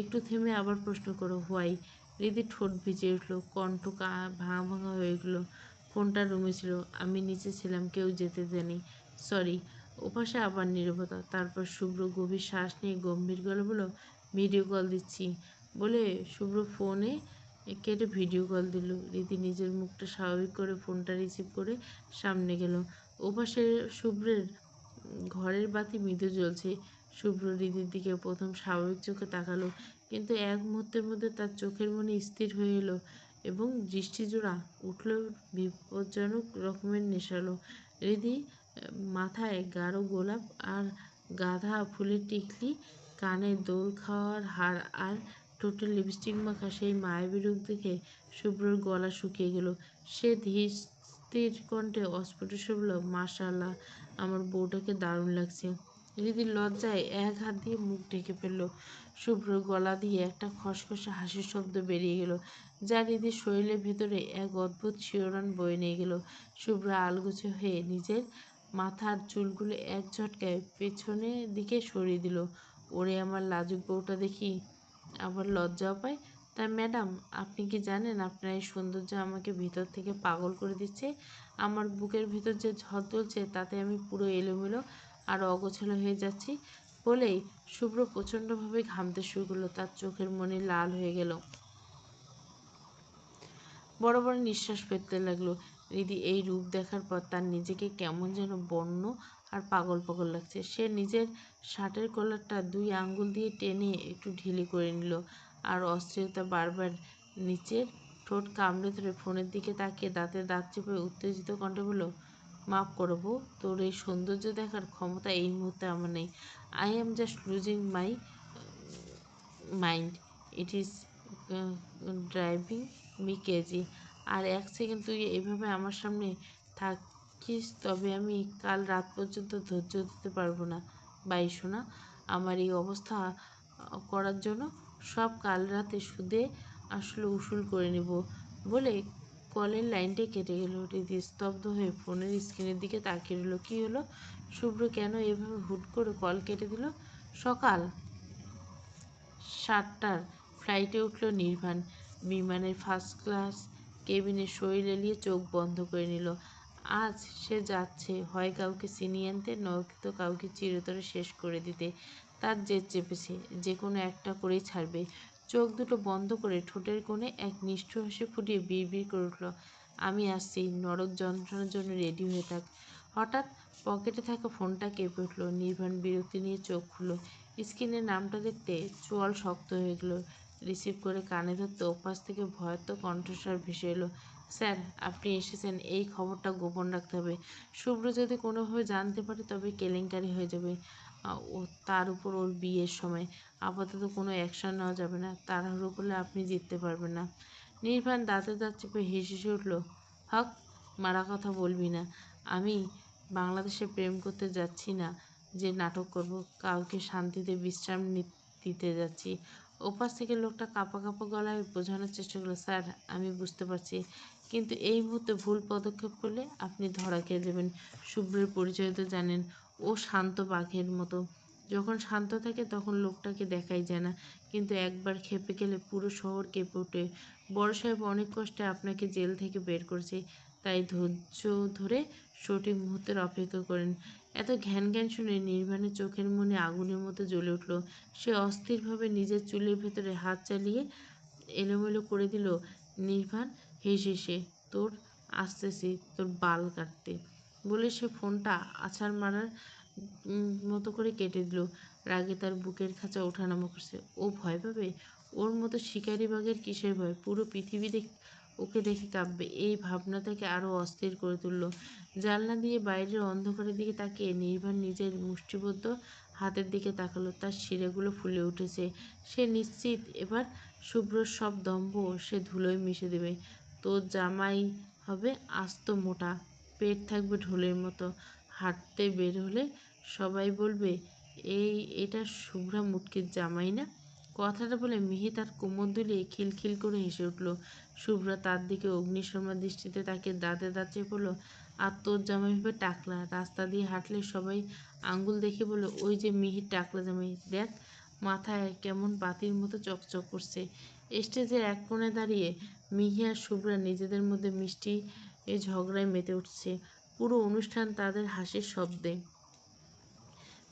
S1: একটু থেমে আবার প্রশ্ন করো, হোয়াই? হৃদি ঠোঁট ভিজে উঠল, কণ্ঠ ভাঙা ভাঙা হয়ে গেল। ফোনটা রুমে ছিল, আমি নিচে ছিলাম, কেউ যেতে দেয়নি, সরি। ওপাশে আবার নীরবতা, তারপর শুভ্র গভীর শ্বাস নিয়ে গম্ভীর গলা বলল, ভিডিও কল দিচ্ছি বলে শুভ্র ফোনে কেটে ভিডিও কল দিল। রীতি নিজের মুখটা স্বাভাবিক করে ফোনটা রিসিভ করে সামনে গেল। ওপাশে শুভ্রের ঘরের বাতি মৃদু জ্বলছে। শুভ্র রীতির দিকে প্রথম স্বাভাবিক চোখে তাকালো, কিন্তু এক মুহূর্তের মধ্যে তার চোখের মনে স্থির হয়ে এলো এবং দৃষ্টিজোড়া উঠল বিপজ্জনক রকমের নেশালো। হৃদি মাথায় গাঢ় গোলাপ আর গাঁদা ফুলের টিকলি, কানে দোল খাওয়ার হার আর ঠোঁটে লিপস্টিক মাখা সেই মায়াবী রূপ দেখে শুভ্রর গলা শুকিয়ে গেল। সে ধীর স্থির কণ্ঠে অস্ফুট বলল, মাশাআল্লাহ, আমার বউটাকে দারুণ লাগছে। হৃদির লজ্জায় এক হাত দিয়ে মুখ ঢেকে ফেলল। শুভ্রর গলা দিয়ে একটা খসখসে হাসির শব্দ বেরিয়ে গেল, যা হৃদির শরীরের ভেতরে এক অদ্ভুত শিহরণ বয়ে নিয়ে গেল। শুভ্র আলগোছে হয়ে নিজের মাথার চুলগুলো এক ঝটকায় পেছনের দিকে সরিয়ে দিল। ওরে আমার লাজুক বউটা দেখি আবার লজ্জাও পায়। তা ম্যাডাম, আপনি কি জানেন আপনার এই সৌন্দর্য আমাকে ভিতর থেকে পাগল করে দিচ্ছে? আমার বুকের ভিতর যে ঝড় তুলছে তাতে আমি পুরো এলোমেলো আর অগোছালো হয়ে যাচ্ছি। বলেই শুভ্র প্রচণ্ডভাবে ঘামতে শুরু করলো, তার চোখের মনি লাল হয়ে গেল, বড় বড় নিঃশ্বাস ফেলতে লাগলো। হৃদি এই রূপ দেখার পর তার নিজেকে কেমন যেন বন্য আর পাগল পাগল লাগছে। সে নিজের শার্টের কলারটা 2 আঙ্গুল দিয়ে টেনে একটু ঢিলি করে নিল, আর অস্থিরতা বারবার নিচের ঠোঁট কামড়ে ধরে ফোনের দিকে তাকিয়ে দাঁতে দাঁত চেপে উত্তেজিত কণ্ঠে বলল, মাফ করবো, তোর এই সৌন্দর্য দেখার ক্ষমতা এই মুহূর্তে আমার নেই। I am just losing my mind, it is driving me crazy. আর 1 সেকেন্ড তুই এভাবে আমার সামনে থাকিস তবে আমি কাল রাত পর্যন্ত ধৈর্য দিতে পারবো না। বাই সোনা, আমার এই অবস্থা করার জন্য সব কাল রাতে সুদে আসলে উসুল করে নিব। বলে কলের লাইনটা কেটে গেল। রীতি স্তব্ধ হয়ে ফোনের স্ক্রিনের দিকে তাকিয়ে রইল। কী হলো? শুভ্র কেন এভাবে হুট করে কল কেটে দিল? সকাল 7টার ফ্লাইটে উঠল নির্বাণ। বিমানের ফার্স্ট ক্লাস কেবিনে শরীর এলিয়ে চোখ বন্ধ করে নিল। আজ সে যাচ্ছে হয় কাউকে ছিনিয়ে আনতে, নয়তো কাউকে চিরতরে শেষ করে দিতে। তার জেদ চেপেছে, যে কোনো একটা করেই ছাড়বে। চোখ দুটো বন্ধ করে ঠোঁটের কোণে এক নিষ্ঠুর হাসি ফুটিয়ে বিড়বিড় করে উঠল, আমি আসছি, নরক যন্ত্রণার জন্য রেডি হয়ে থাক। হঠাৎ পকেটে থাকা ফোনটা কেঁপে উঠল। নির্বাণ বিরক্তি নিয়ে চোখ খুলল। স্ক্রিনের নামটা দেখতে চোয়াল শক্ত হয়ে গেল। রিসিভ করে কানে ধরতে ওপাশ থেকে ভয়ার্ত কণ্ঠস্বর ভেসে এলো, স্যার আপনি এসেছেন, এই খবরটা গোপন রাখতে হবে। শুভ্র যদি কোনোভাবে জানতে পারে তবে কেলেঙ্কারি হয়ে যাবে। ও তার উপর ওর বিয়ের সময়। আপাতত কোনো অ্যাকশন নেওয়া যাবে না। তাড়াহুড়ো করলে আপনি জিততে পারবেন না। নির্বাণ দাঁতে দাঁত চেপে হেসে উঠল, হক মারা কথা বলবি না। আমি বাংলাদেশে প্রেম করতে যাচ্ছি না যে নাটক করব, কাউকে শান্তিতে বিশ্রাম দিতে যাচ্ছি। ওপাশ থেকে লোকটা কাঁপা কাঁপা গলায় বোঝানোর চেষ্টা করলো, স্যার আমি বুঝতে পারছি, কিন্তু এই মুহূর্তে ভুল পদক্ষেপ করলে আপনি ধরা খেয়ে যাবেন। শুভ্রের পরিচয় তো জানেন, ও শান্ত বাঘের মতো। যখন শান্ত থাকে তখন লোকটাকে দেখাই যায় না, কিন্তু একবার খেপে গেলে পুরো শহর কেঁপে ওঠে। বড় সাহেব অনেক কষ্টে আপনাকে জেল থেকে বের করেছে, তাই ধৈর্য ধরে সঠিক মুহূর্তের অপেক্ষা করেন। এত ঘ্যান ঘ্যান শুনে নির্বাণের চোখের মনে আগুনের মতো জ্বলে উঠল। সে অস্থিরভাবে নিজের চুলের ভেতরে হাত চালিয়ে এলোমেলো করে দিল। নির্বাণ হেসে, তোর আসতেছি তোর বাল কাটতে, বলে সে ফোনটা আছাড় মারার মতো করে কেটে দিল। রাগে তার বুকের খাঁচা ওঠানামা করছে। ও ভয় পাবে? ওর মতো শিকারি বাঘের কিসের ভয়? পুরো পৃথিবী ওকে দেখে কাঁপবে। এই ভাবনা তাকে আরও অস্থির করে তুলল। জানলা দিয়ে বাইরের অন্ধকারের দিকে তাকিয়ে নির্বাণ নিজের মুষ্টিবদ্ধ হাতের দিকে তাকালো। তার শিরাগুলো ফুলে উঠেছে। সে নিশ্চিত এবার শুভ্রর সব দম্ভ সে ধুলোয় মিশে দেবে। তোর জামাই হবে আস্ত মোটা, পেট থাকবে ঢোলের মতো। হাঁটতে বের হলে সবাই বলবে, এটা শুভ্রা মুটকির জামাই না? কথাটা বলে মিহি তার কোমর দুলিয়ে খিলখিল করে হেসে উঠল। শুভ্রা তার দিকে অগ্নিশর্মা দৃষ্টিতে তাকে দাঁতে দাঁত চেপে বলল, আর তোর জামাই হবে টাকলা। রাস্তা দিয়ে হাঁটলে সবাই আঙ্গুল দেখে বলল, ওই যে মিহির টাকলা জামাই, দেখ মাথায় কেমন বাতির মতো চকচক করছে। স্টেজের এক কোণে দাঁড়িয়ে মিহি আর শুভ্রা নিজেদের মধ্যে মিষ্টি ঝগড়ায় মেতে উঠছে। পুরো অনুষ্ঠান তাদের হাসির শব্দে।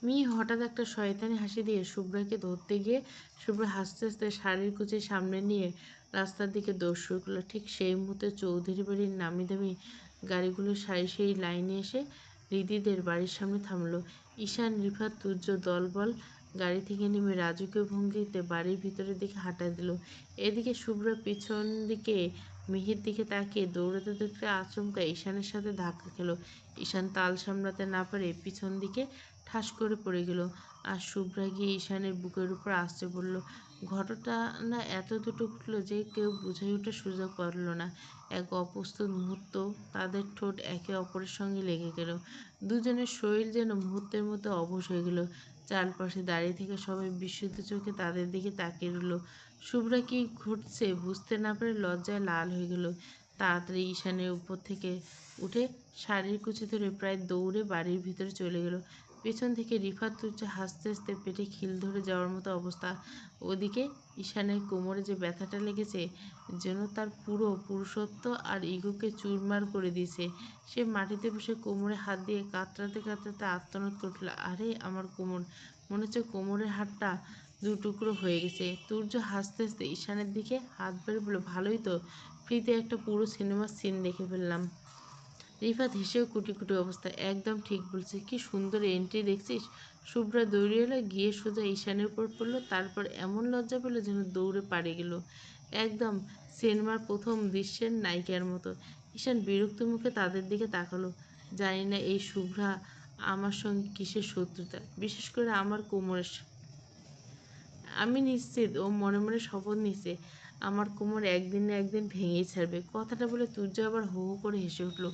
S1: মিহি হঠাৎ একটা শয়তানি হাসি দিয়ে শুভ্রাকে ধরতে গিয়ে শুভ্রা হাসতে হাসতে শাড়ির কুচি সামনে নিয়ে রাস্তার দিকে দৌড় শুরু করলো। ঠিক সেই মুহূর্তে চৌধুরী বাড়ির নামি দামি গাড়িগুলো সারি সারি লাইনে এসে রিদিদের বাড়ির সামনে থামলো। ঈশান, রিফাত, তুর্য দলবল গাড়ি থেকে নেমে রাজকীয় ভঙ্গিতে বাড়ির ভিতরের দিকে হাঁটা দিল। এদিকে শুভ্রা পিছন দিকে মিহির দিকে তাকিয়ে দৌড়াতে দেখতে আচমকা ঈশানের সাথে ধাক্কা খেল। ঈশান তাল সামলাতে না পারে পিছন দিকে ঠাস করে পড়ে গেল, আর শুভ্রা গিয়ে ঈশানের বুকের উপর আছড়ে পড়ল। ঘটনা এত দ্রুত ঘটল যে কেউ বুঝে ওঠার সুযোগ পারল না। এক অপ্রস্তুত মুহূর্ত তাদের ঠোঁট একে অপরের সঙ্গে লেগে গেল। দুজনের শরীর যেন মুহূর্তের মধ্যে অবশ হয়ে গেল। চারপাশে দাঁড়িয়ে থেকে সবাই বিস্মিত চোখে তাদের দিকে তাকিয়ে রইল। শুভ্রা কি ঘটছে বুঝতে না পেরে লজ্জায় লাল হয়ে গেল। তাড়াতাড়ি ঈশানের উপর থেকে উঠে শাড়ির কুচি ধরে প্রায় দৌড়ে বাড়ির ভিতরে চলে গেল। পেছন থেকে রিফাত তুর্য হাসতে হাসতে পেটে খিল ধরে যাওয়ার মতো অবস্থা। ওদিকে ঈশানের কোমরে যে ব্যথাটা লেগেছে যেন তার পুরো পুরুষত্ব আর ইগোকে চুরমার করে দিয়েছে। সে মাটিতে বসে কোমরে হাত দিয়ে কাতরাতে কাতরাতে আর্তনাদ করল, আরে আমার কোমর, মনে হচ্ছে কোমরের হাড়টা দুটুকরো হয়ে গেছে। তুর্য হাসতে হাসতে ঈশানের দিকে হাত বেড়ে বলল, ভালোই তো, ফ্রিতে একটা পুরো সিনেমার সিন দেখে ফেললাম। রিফাত হেসেও কুটি কুটি অবস্থা, একদম ঠিক বলছে, কি সুন্দর এন্ট্রি দেখছিস? শুভ্রা দৌড়ে এলো, গিয়ে সোজা ঈশানের উপর পড়লো, তারপর এমন লজ্জা পেল যেন দৌড়ে পালিয়ে গেল। একদম সিনেমার প্রথম দৃশ্যের নায়িকার মতো। ঈশান বিরক্ত মুখে তাদের দিকে তাকালো। জানি না এই শুভ্রা আমার সঙ্গে কিসের শত্রুতা, বিশেষ করে আমার কোমরের আমি নিশ্চিত ও মনে মনে শপথ নিছে আমার কোমর একদিন না একদিন ভেঙেই ছাড়বে। কথাটা বলে তুর্য আবার হো হো করে হেসে উঠল।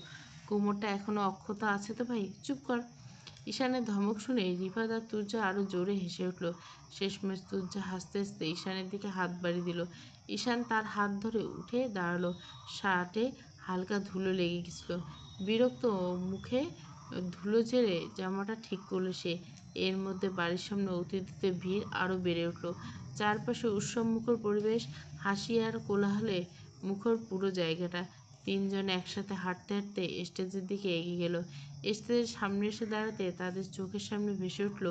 S1: কোমরটা এখনো অক্ষত আছে তো ভাই, চুপ কর। ঈশানের ধমক শুনে রিফাত আর তুর্য আরো জোরে হেসে উঠল। শেষমেশ তুর্য হাসতে হাসতে ঈশানের দিকে হাত বাড়িয়ে দিল। ঈশান তার হাত ধরে উঠে দাঁড়ালো। শার্টে হালকা ধুলো লেগে গেছিল। বিরক্ত মুখে ধুলো ঝেড়ে জামাটা ঠিক করলো সে। এর মধ্যে বাড়ির সামনে অতিথিদের ভিড় আরো বেড়ে উঠল। চারপাশে উৎসবমুখর পরিবেশ, হাসি আর কোলাহলে মুখর পুরো জায়গাটা। তিনজন একসাথে হাঁটতে হাঁটতে স্টেজের দিকে এগিয়ে গেল। স্টেজের সামনে এসে দাঁড়াতে তাদের চোখের সামনে ভেসে উঠল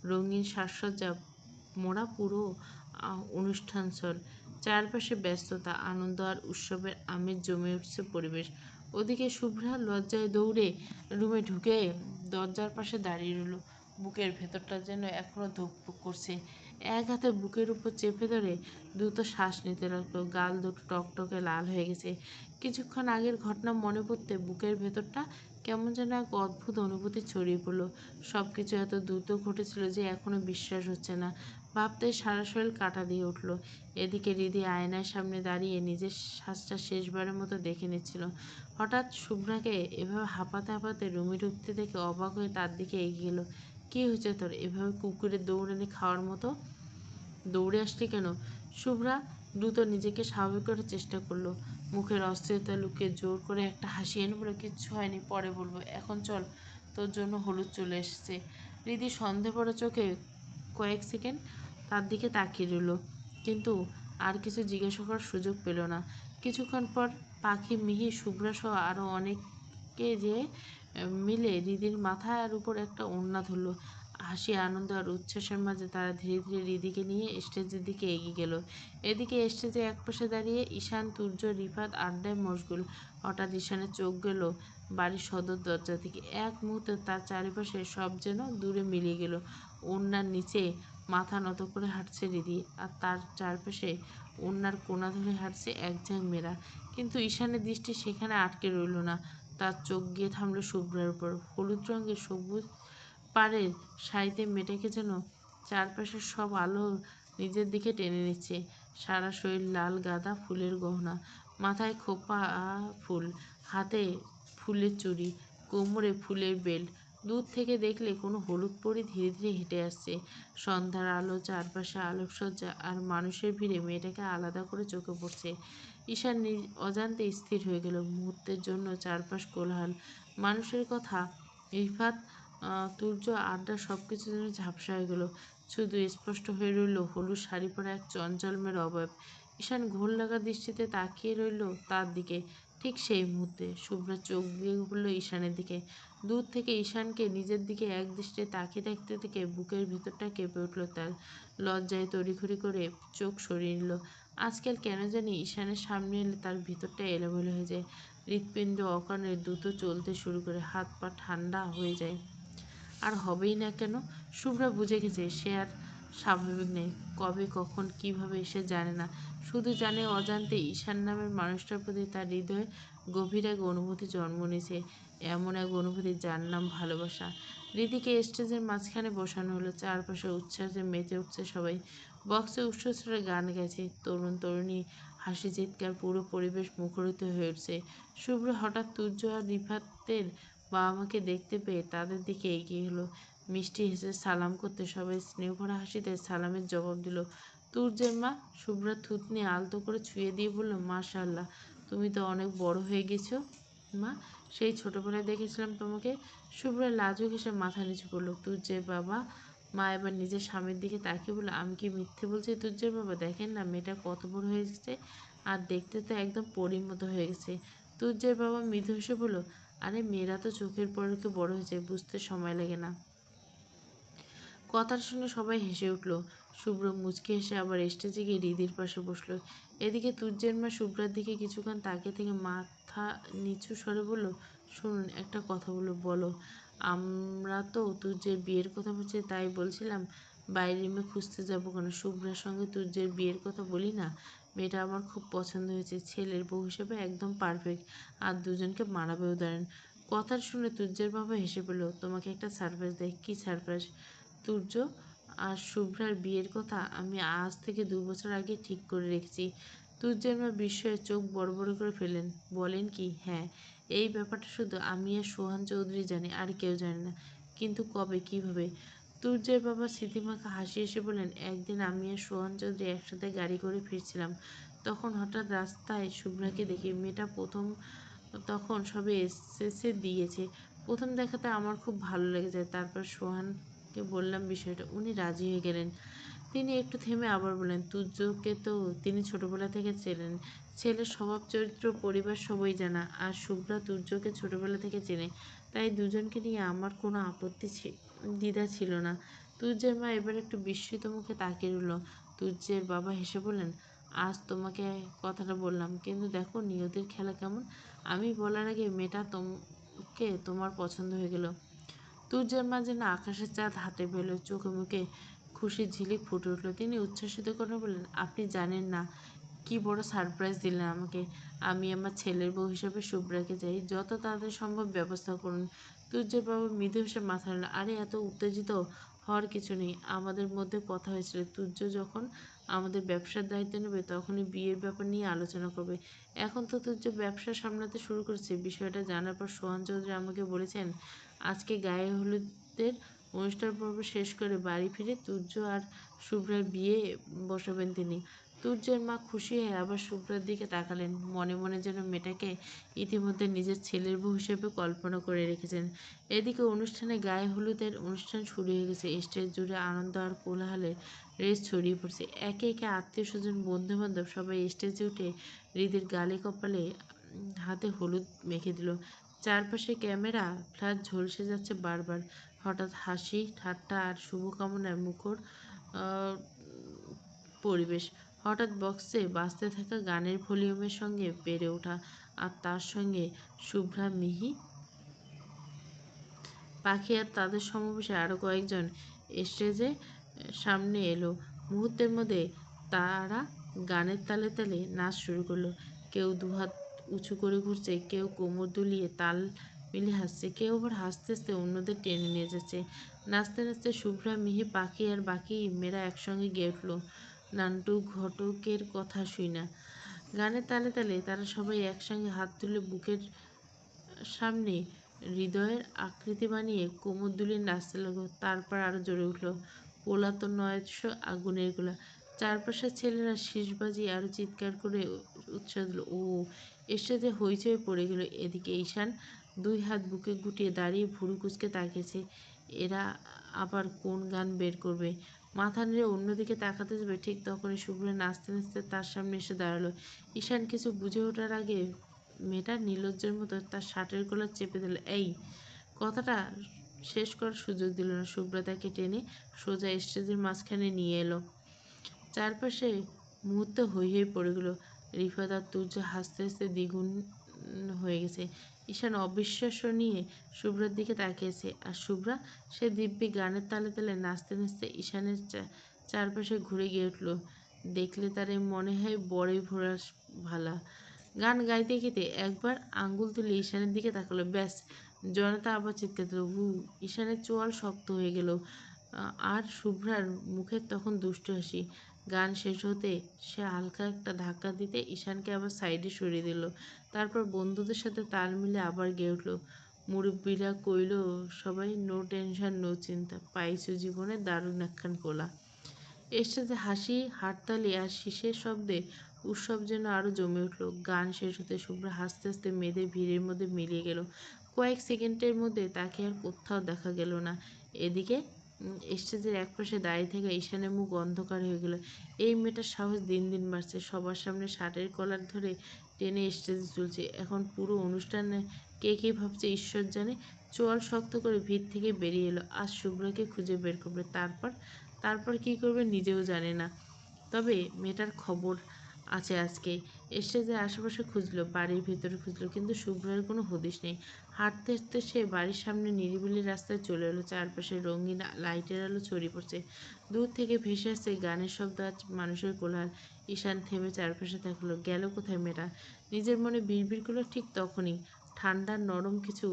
S1: রঙিন সাজসজ্জা মোড়া পুরো অনুষ্ঠানস্থল। চারপাশে ব্যস্ততা, আনন্দ আর উৎসবের আমেজ জমে উঠছে পরিবেশ। ওদিকে শুভ্রা লজ্জায় দৌড়ে রুমে ঢুকে দরজার পাশে দাঁড়িয়ে রইল। বুকের ভেতরটা যেন এখনো ধুকপুক করছে। এক হাতে বুকের উপর চেপে ধরে দ্রুত শ্বাস নিতে লাগলো। গাল দুটো টকটকে লাল হয়ে গেছে। কিছুক্ষণ আগের ঘটনা মনে পড়তে বুকের ভেতরটা কেমন যেন এক অদ্ভুত অনুভূতি ছড়িয়ে পড়ল। সবকিছু এত দ্রুত ঘটেছিল যে এখনো বিশ্বাস হচ্ছে না। ভাবতে সারা শরীর কাঁটা দিয়ে উঠল। এদিকে রিদি আয়নার সামনে দাঁড়িয়ে নিজের শ্বাসটা শেষবারের মতো দেখে নিচ্ছিল। হঠাৎ শুভ্রাকে এভাবে হাঁপাতে হাঁপাতে রুমে ঢুকতে দেখে অবাক হয়ে তার দিকে এগিয়ে গেল। কি হয়েছে তোর? এভাবে কুকুরের দৌড়ানি খাওয়ার মতো দৌড়ে আসলি কেন? শুভ্রা দ্রুত নিজেকে স্বাভাবিক করার চেষ্টা করলো। মুখের অস্থিরতা লুকিয়ে জোর করে একটা হাসি এনে বলে, কিচ্ছু হয়নি, পরে বলবো, এখন চল, তোর জন্য হলুদ চলে এসেছে। রীতি সন্দেহ ভরা চোখে কয়েক সেকেন্ড তার দিকে তাকিয়ে রইল, কিন্তু আর কিছু জিজ্ঞাসা করার সুযোগ পেল না। কিছুক্ষণ পর পাখি, মিহি, শুভ্রা সহ আরও অনেকে যে মিলে রিদির মাথার উপর একটা ওড়না ধরল। হাসি, আনন্দ আর উচ্ছ্বাসের মাঝে তারা ধীরে ধীরে রিদিকে নিয়ে স্টেজের দিকে এগিয়ে গেল। এদিকে স্টেজে একপাশে দাঁড়িয়ে ঈশান, তুর্য, রিফাত আড্ডায় মশগুল। হঠাৎ ঈশানের চোখ গেল বাড়ির সদর দরজা দিকে। এক মুহূর্তে তার চারিপাশে সব যেন দূরে মিলিয়ে গেল। ওড়নার নিচে মাথা নত করে হাঁটছে রিদি, আর তার চারপাশে ওড়নার কোনা ধরে হাঁটছে একঝাঁক মেয়েরা। কিন্তু ঈশানের দৃষ্টি সেখানে আটকে রইল না। তার চোখ গিয়ে থামল শুভ্রার উপর। হলুদ রঙের সবুজ পাড়ের শাড়িতে মেয়েটাকে যেন চারপাশের সব আলো নিজের দিকে টেনে নিচ্ছে। সারা শরীর লাল গাঁদা ফুলের গহনা, মাথায় খোপা ফুল, হাতে ফুলের চুড়ি, কোমরে ফুলের বেল্ট। দূর থেকে দেখলে কোনো হলুদ পরি ধীরে ধীরে হেঁটে আসছে। সন্ধ্যার আলো, চারপাশে আলোকসজ্জা আর মানুষের ভিড়ে মেয়েটাকে আলাদা করে চোখে পড়ছে। ঈশান অজান্তে স্থির হয়ে গেল। মুহূর্তের জন্য চারপাশ কোলাহল, মানুষের কথা, রিফাত, তুর্য, আড্ডা সবকিছু যেন ঝাপসা হয়ে গেল। শুধু স্পষ্ট হয়ে রইল হলুদ শাড়ি পরা এক চঞ্চল মেয়ের অবয়ব। ঈশান ঘোর লাগা দৃষ্টিতে তাকিয়ে রইল তার দিকে। ঠিক সেই মুহূর্তে শুভ্রা চোখ দিয়ে পড়ল ঈশানের দিকে। দূর থেকে ঈশানকে নিজের দিকে এক দৃষ্টিতে তাকিয়ে থাকতে থেকে বুকের ভিতরটা কেঁপে উঠল তার। লজ্জায় তড়িঘড়ি করে চোখ সরিয়ে নিল। আজকাল কেন জানি ঈশানের সামনে এলে তার ভিতরটা এলোমেলো হয়ে যায়। হৃৎপিণ্ড অকারণে দ্রুত চলতে শুরু করে, হাত পা ঠান্ডা হয়ে যায়। আর হবেই না কেন? শুভ্রা বুঝে গেছে সে আর স্বাভাবিক নেই। কবে, কখন, কিভাবে সে জানে না। শুধু জানে অজান্তে ঈশান নামের মানুষটার প্রতি তার হৃদয়ে গভীর এক অনুভূতি জন্ম নিয়েছে। এমন এক অনুভূতি যার নাম ভালোবাসা। রীতিকে স্টেজের মাঝখানে বসানো হলো। চারপাশে উচ্ছ্বাসে মেতে উঠছে সবাই। বক্সে উচ্চস্বরে গান গাইছে, তরুণ তরুণী হাসি চিৎকার, পুরো পরিবেশ মুখরিত হয়ে উঠছে। শুভ্র হঠাৎ তুর্য আর রিফাতের বাবা মাকে দেখতে পেয়ে তাদের দিকে এগিয়ে এলো। মিষ্টি হেসে সালাম করতে সবাই স্নেহভরা হাসিতে সালামের জবাব দিল। তুর্যের মা শুভ্রা থুতনি আলতো করে ছুঁয়ে দিয়ে বলল, মাশাআল্লাহ, তুমি তো অনেক বড় হয়ে গেছো মা। সেই ছোটবেলায় দেখেছিলাম তোমাকে। শুভ্রা লাজুক হেসে মাথা নিচু করলো। তুর্যের বাবা মা এবার নিজের স্বামীর দিকে তাকিয়ে বলল, আমি কি মিথ্যে বলছি তুর্যের বাবা? দেখেন না মেয়েটা কত বড় হয়ে গেছে, আর দেখতে তো একদম পরীর মতো হয়ে গেছে। তুর্যের বাবা মৃদু হেসে বলল, আরে মেয়েরা তো চোখের পলকে বড় হয়ে যায়, বুঝতে সময় লাগে না। কথাটা শুনে সবাই হেসে উঠল। শুভ্র মুচকি হেসে আবার স্টেজে গিয়ে রিদির পাশে বসলো। এদিকে তুর্যের মা শুভ্রার দিকে কিছুক্ষণ তাকিয়ে থেকে মাথা নিচু স্বরে বলল, শুনুন, একটা কথা বলো। আমরা তো তুর্যের বিয়ের কথা বলছি, তাই বলছিলাম বাইরের মেয়ে খুঁজতে যাবো কেন? শুভ্রার সঙ্গে তুর্যের বিয়ের কথা বলি না? মেয়েটা আমার খুব পছন্দ হয়েছে, ছেলের বউ হিসেবে একদম পারফেক্ট, আর দুজনকে মানাবেও। দাঁড়ান, কথা শুনে তুর্যের বাবা হেসে বলল, তোমাকে একটা সারপ্রাইজ দেয়। কি সারপ্রাইজ? তুর্য আর শুভ্রার বিয়ের কথা আমি আজ থেকে 2 বছর আগে ঠিক করে রেখেছি। তুর্যের মা বিস্ময়ে চোখ বড় বড় করে ফেললেন। বলেন কি? হ্যাঁ, এই ব্যাপারটা শুধু আমি আর সোহান চৌধুরী জানি, আর কেউ জানে না। কিন্তু কবে, কিভাবে? তুর্যের বাবা স্মৃতিমাখা হাসি এসে বললেন, একদিন আমি আর সোহান চৌধুরী একসাথে গাড়ি করে ফিরছিলাম। তখন হঠাৎ রাস্তায় শুভ্রাকে দেখি। মেয়েটা তখন সবে এসএসসি দিয়েছে। প্রথম দেখাতে আমার খুব ভালো লেগে যায়। তারপর সোহানকে বললাম বিষয়টা, উনি রাজি হয়ে গেলেন। তিনি একটু থেমে আবার বললেন, তুর্যকে তো তিনি ছোটবেলা থেকে চেনেন। ছেলের স্বভাব চরিত্র পরিবার সবই জানা। আর শুভ্রা তুর্যকে ছোটবেলা থেকে চেনে। তাই দুজনকে নিয়ে আমার কোনো দ্বিধা ছিল না। তুর্যের মা এবার একটু বিস্মিত মুখে তাকিয়ে রইল। তুর্যের বাবা হেসে বললেন, আজ তোমাকে কথাটা বললাম, কিন্তু দেখো নিয়তির খেলা কেমন। আমি বলার আগে মেয়েটা তোমার পছন্দ হয়ে গেল। তুর্যের মা যেন আকাশের চাঁদ হাতে পেল। চোখে মুখে খুশির ঝিলিক ফুটে উঠল। তিনি উচ্ছ্বসিত করে বললেন, আপনি জানেন না কি বড় সারপ্রাইজ দিলেন আমাকে। আমি আমার ছেলের বউ হিসেবে শুভ্রাকে চাই। যত তাড়াতাড়ি সম্ভব ব্যবস্থা করুন। তুর্যের বাবা মৃদু হেসে মাথা নাড়ল। আরে এত উত্তেজিত হওয়ার কিছু নেই। আমাদের মধ্যে কথা হয়েছিল, তুর্য যখন আমাদের ব্যবসার দায়িত্ব নেবে তখনই বিয়ের ব্যাপার নিয়ে আলোচনা করবে। এখন তো তুর্য ব্যবসা সামলাতে শুরু করেছে। বিষয়টা জানার পর সোহান চৌধুরী আমাকে বলেছেন, আজকে গায়ে হলুদের অনুষ্ঠান পর্ব শেষ করে বাড়ি ফিরে তুর্য আর শুভ্রার বিয়ে বসাবেন তিনি। তুর্যের মা খুশি হয়ে আবার শুভ্রার দিকে তাকালেন। মনে মনে যেন মেয়েটাকে ইতিমধ্যে নিজের ছেলের বউ হিসেবে কল্পনা করে রেখেছেন। এদিকে অনুষ্ঠানে গায়ে হলুদের অনুষ্ঠান শুরু হয়ে গেছে। স্টেজ জুড়ে আনন্দ আর কোলাহলের রেশ ছড়িয়ে পড়ছে। একে একে আত্মীয় স্বজন বন্ধু বান্ধব সবাই স্টেজে উঠে হৃদের গালে কপালে হাতে হলুদ মেখে দিল। চারপাশে ক্যামেরা ফ্ল্যাশ ঝলসে যাচ্ছে বারবার। হঠাৎ হাসি, ঠাট্টা আর শুভকামনায় মুখর পরিবেশ। হঠাৎ বক্সে বাজতে থাকা গানের ভলিউমের সঙ্গে বেড়ে ওঠা, আর তার সঙ্গে শুভ্রা, মিহি, পাখি আর তাদের সমাবেশে আরও কয়েকজন স্টেজে সামনে এলো। মুহূর্তের মধ্যে তারা গানের তালে তালে নাচ শুরু করলো। কেউ দুহাত উঁচু করে ঘুরছে, কেউ কোমর দুলিয়ে তাল মিলিয়ে হাসছে, কেউ আবার হাসতে হাসতে অন্যদের টেনে নিয়ে যাচ্ছে। নাচতে নাচতে শুভ্রা, মিহি, পাখি আর বাকি মেয়েরা একসঙ্গে গেয়ে উঠল, নান্টু ঘটকের কথা শুই না। গানের তালে তালে তারা সবাই একসঙ্গে হাত তুলে বুকের সামনে হৃদয়ের আকৃতি বানিয়ে কোমর দুলিয়ে নাচতে লাগলো। তারপর আরো জোরে উঠল, পোলাতো 900 আগুনের গোলা। চারপাশের ছেলেরা শীষ বাজিয়ে আরো চিৎকার করে উৎসাহ দিল। ও স্টেজে হইচই পড়ে গেল। এদিকে ঈশান 2 হাত বুকে গুটিয়ে দাঁড়িয়ে ভুরু কুঁচকে তাকিয়েছে। এরা আবার কোন গান বের করবে? মাথা নেড়ে অন্যদিকে তাকাতে যাবে, ঠিক তখনই শুভ্র নাচতে নাচতে তার সামনে এসে দাঁড়ালো। ঈশান কিছু বুঝে ওঠার আগে মেয়েটা নির্লজ্জের মতো তার শার্টের কলার চেপে দিল। এই কথাটা শেষ করার সুযোগ দিল না। শুভ্রা তাকে টেনে সোজা স্টেজের মাঝখানে নিয়ে এলো। চারপাশে মুহূর্তে হৈ হৈ পড়ে গেল। রিফাত আর তুর্য হাসতে হাসতে দ্বিগুণ হয়ে গেছে। ঈশান অবিশ্বাস্য নিয়ে শুভ্রার দিকে তাকিয়েছে। আর শুভ্রা, সে দিব্যি গানের তালে তালে নাচতে নাচতে ঈশানের চারপাশে ঘুরে গিয়ে উঠল। দেখলে তারে মনে হয় বড়ই ভোরা ভালা। গান গাইতে গাইতে একবার আঙ্গুল তুলে ঈশানের দিকে তাকালো। ব্যাস, জনতা আবার চিৎকার দিল, হু। ঈশানের চোয়াল শক্ত হয়ে গেল। আর শুভ্রার মুখে তখন দুষ্টু হাসি। গান শেষ হতে সে হালকা একটা ধাক্কা দিতে ঈশানকে আবার সাইডে সরিয়ে দিল। তারপর বন্ধুদের সাথে তাল মিলে আবার গেয়ে উঠল। মুরব্বীরা কইল সবাই, নো টেনশন নো চিন্তা, পাইছো জীবনে দারুণ একখান কোলা। স্টেজে হাসি, হাততালি আর শীষের শব্দে উৎসব যেন আরো জমে উঠল। গান শেষ হতে শুভ্রা হাসতে হাসতে মেয়েদের ভিড়ের মধ্যে মিলিয়ে গেল। কয়েক সেকেন্ডের মধ্যে তাকে আর কোথাও দেখা গেল না। এদিকে স্টেজের একপাশে দাঁড়িয়ে থাকা ঈশানের মুখ অন্ধকার হয়ে গেল। এই মেয়েটার সাহস দিন দিন বাড়ছে। সবার সামনে শার্টের কলার ধরে টেনে স্টেজে তুলছে। এখন পুরো অনুষ্ঠানে কে কে ভাবছে ঈশ্বর জানে। চোয়াল শক্ত করে ভিড় থেকে বেরিয়ে এলো। আজ শুভ্রাকে খুঁজে বের করবে। তারপর কি করবে নিজেও জানে না। তবে মেয়েটার খবর আছে আজকে। স্টেজের আশেপাশে খুঁজলো, বাড়ির ভেতরে খুঁজলো, কিন্তু শুভ্রের কোনো হদিশ নেই। হাঁটতে হাঁটতে সে বাড়ির সামনে নিরিবিলি রাস্তায় চলে এলো। চারপাশে রঙিন লাইটের আলো ছড়িয়ে পড়ছে। দূর থেকে ভেসে আসছে গানের শব্দ আর মানুষের কোলাহল। ঈশান থেমে চারপাশে তাকালো। গেল কোথায় মেয়েটা? নিজের মনে বিড়বিড় করলো। ঠিক তখনই ঠান্ডা নরম কিছু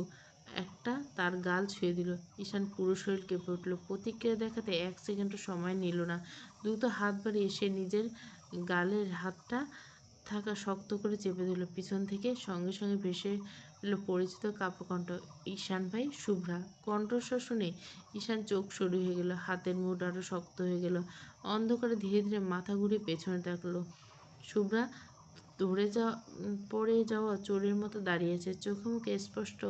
S1: একটা তার গাল ছুঁয়ে দিল। ঈশান পুরো শরীর কেঁপে উঠল। প্রতিক্রিয়া দেখাতে 1 সেকেন্ডও সময় নিল না। দ্রুত হাত বাড়িয়ে সে নিজের গালের হাতটা থাকা শক্ত করে চেপে ধরল পিছন থেকে। সঙ্গে সঙ্গে ভেসে এলো পরিচিত কাব্যকণ্ঠ, ঈশান ভাই, শুভ্রা। কণ্ঠস্বর শুনে ঈশান চোখ সরু হয়ে গেল, হাতের মুঠ আরও শক্ত হয়ে গেল। অন্ধকারে ধীরে ধীরে মাথা ঘুরিয়ে পেছনে তাকালো। শুভ্রা পড়ে যাওয়া চোরের মতো দাঁড়িয়েছে, চোখে মুখে স্পষ্ট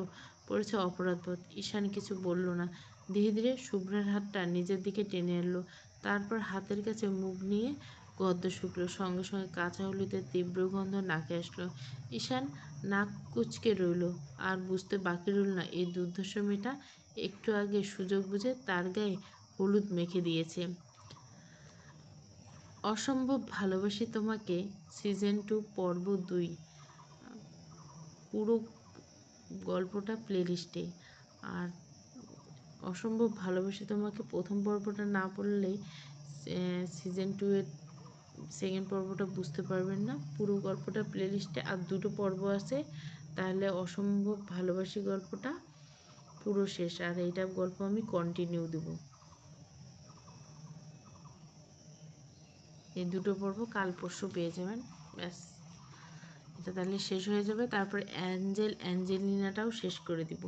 S1: পড়েছে অপরাধবোধ। ঈশান কিছু বলল না, ধীরে ধীরে শুভ্রার হাতটা নিজের দিকে টেনে আনলো। তারপর হাতের কাছে মুখ নিয়ে গদ্য শুকলো। সঙ্গে সঙ্গে কাঁচা হলুদের তীব্র গন্ধ নাকে আসলো। ঈশান নাক কুঁচকে রইল। আর বুঝতে বাকি রইল না এই দুর্ধর্ষ মেয়েটা একটু আগে সুযোগ বুঝে তার গায়ে হলুদ মেখে দিয়েছে। অসম্ভব ভালোবাসি তোমাকে সিজন 2 পর্ব 2 পুরো গল্পটা প্লেলিস্টে। আর অসম্ভব ভালোবাসি তোমাকে প্রথম পর্বটা না পড়লে সিজন 2 এর সেকেন্ড পর্বটা বুঝতে পারবেন না। পুরো গল্পটা প্লেলিস্টে আর 2টো পর্ব আছে, তাহলে অসম্ভব ভালোবাসি গল্পটা পুরো শেষ। আর এইটা গল্প আমি কন্টিনিউ দেব। এই 2টো পর্ব কাল পরশু পেয়ে যাবেন। ব্যাস, এটা তাহলে শেষ হয়ে যাবে। তারপর অ্যাঞ্জেলিনাটাও শেষ করে দিব।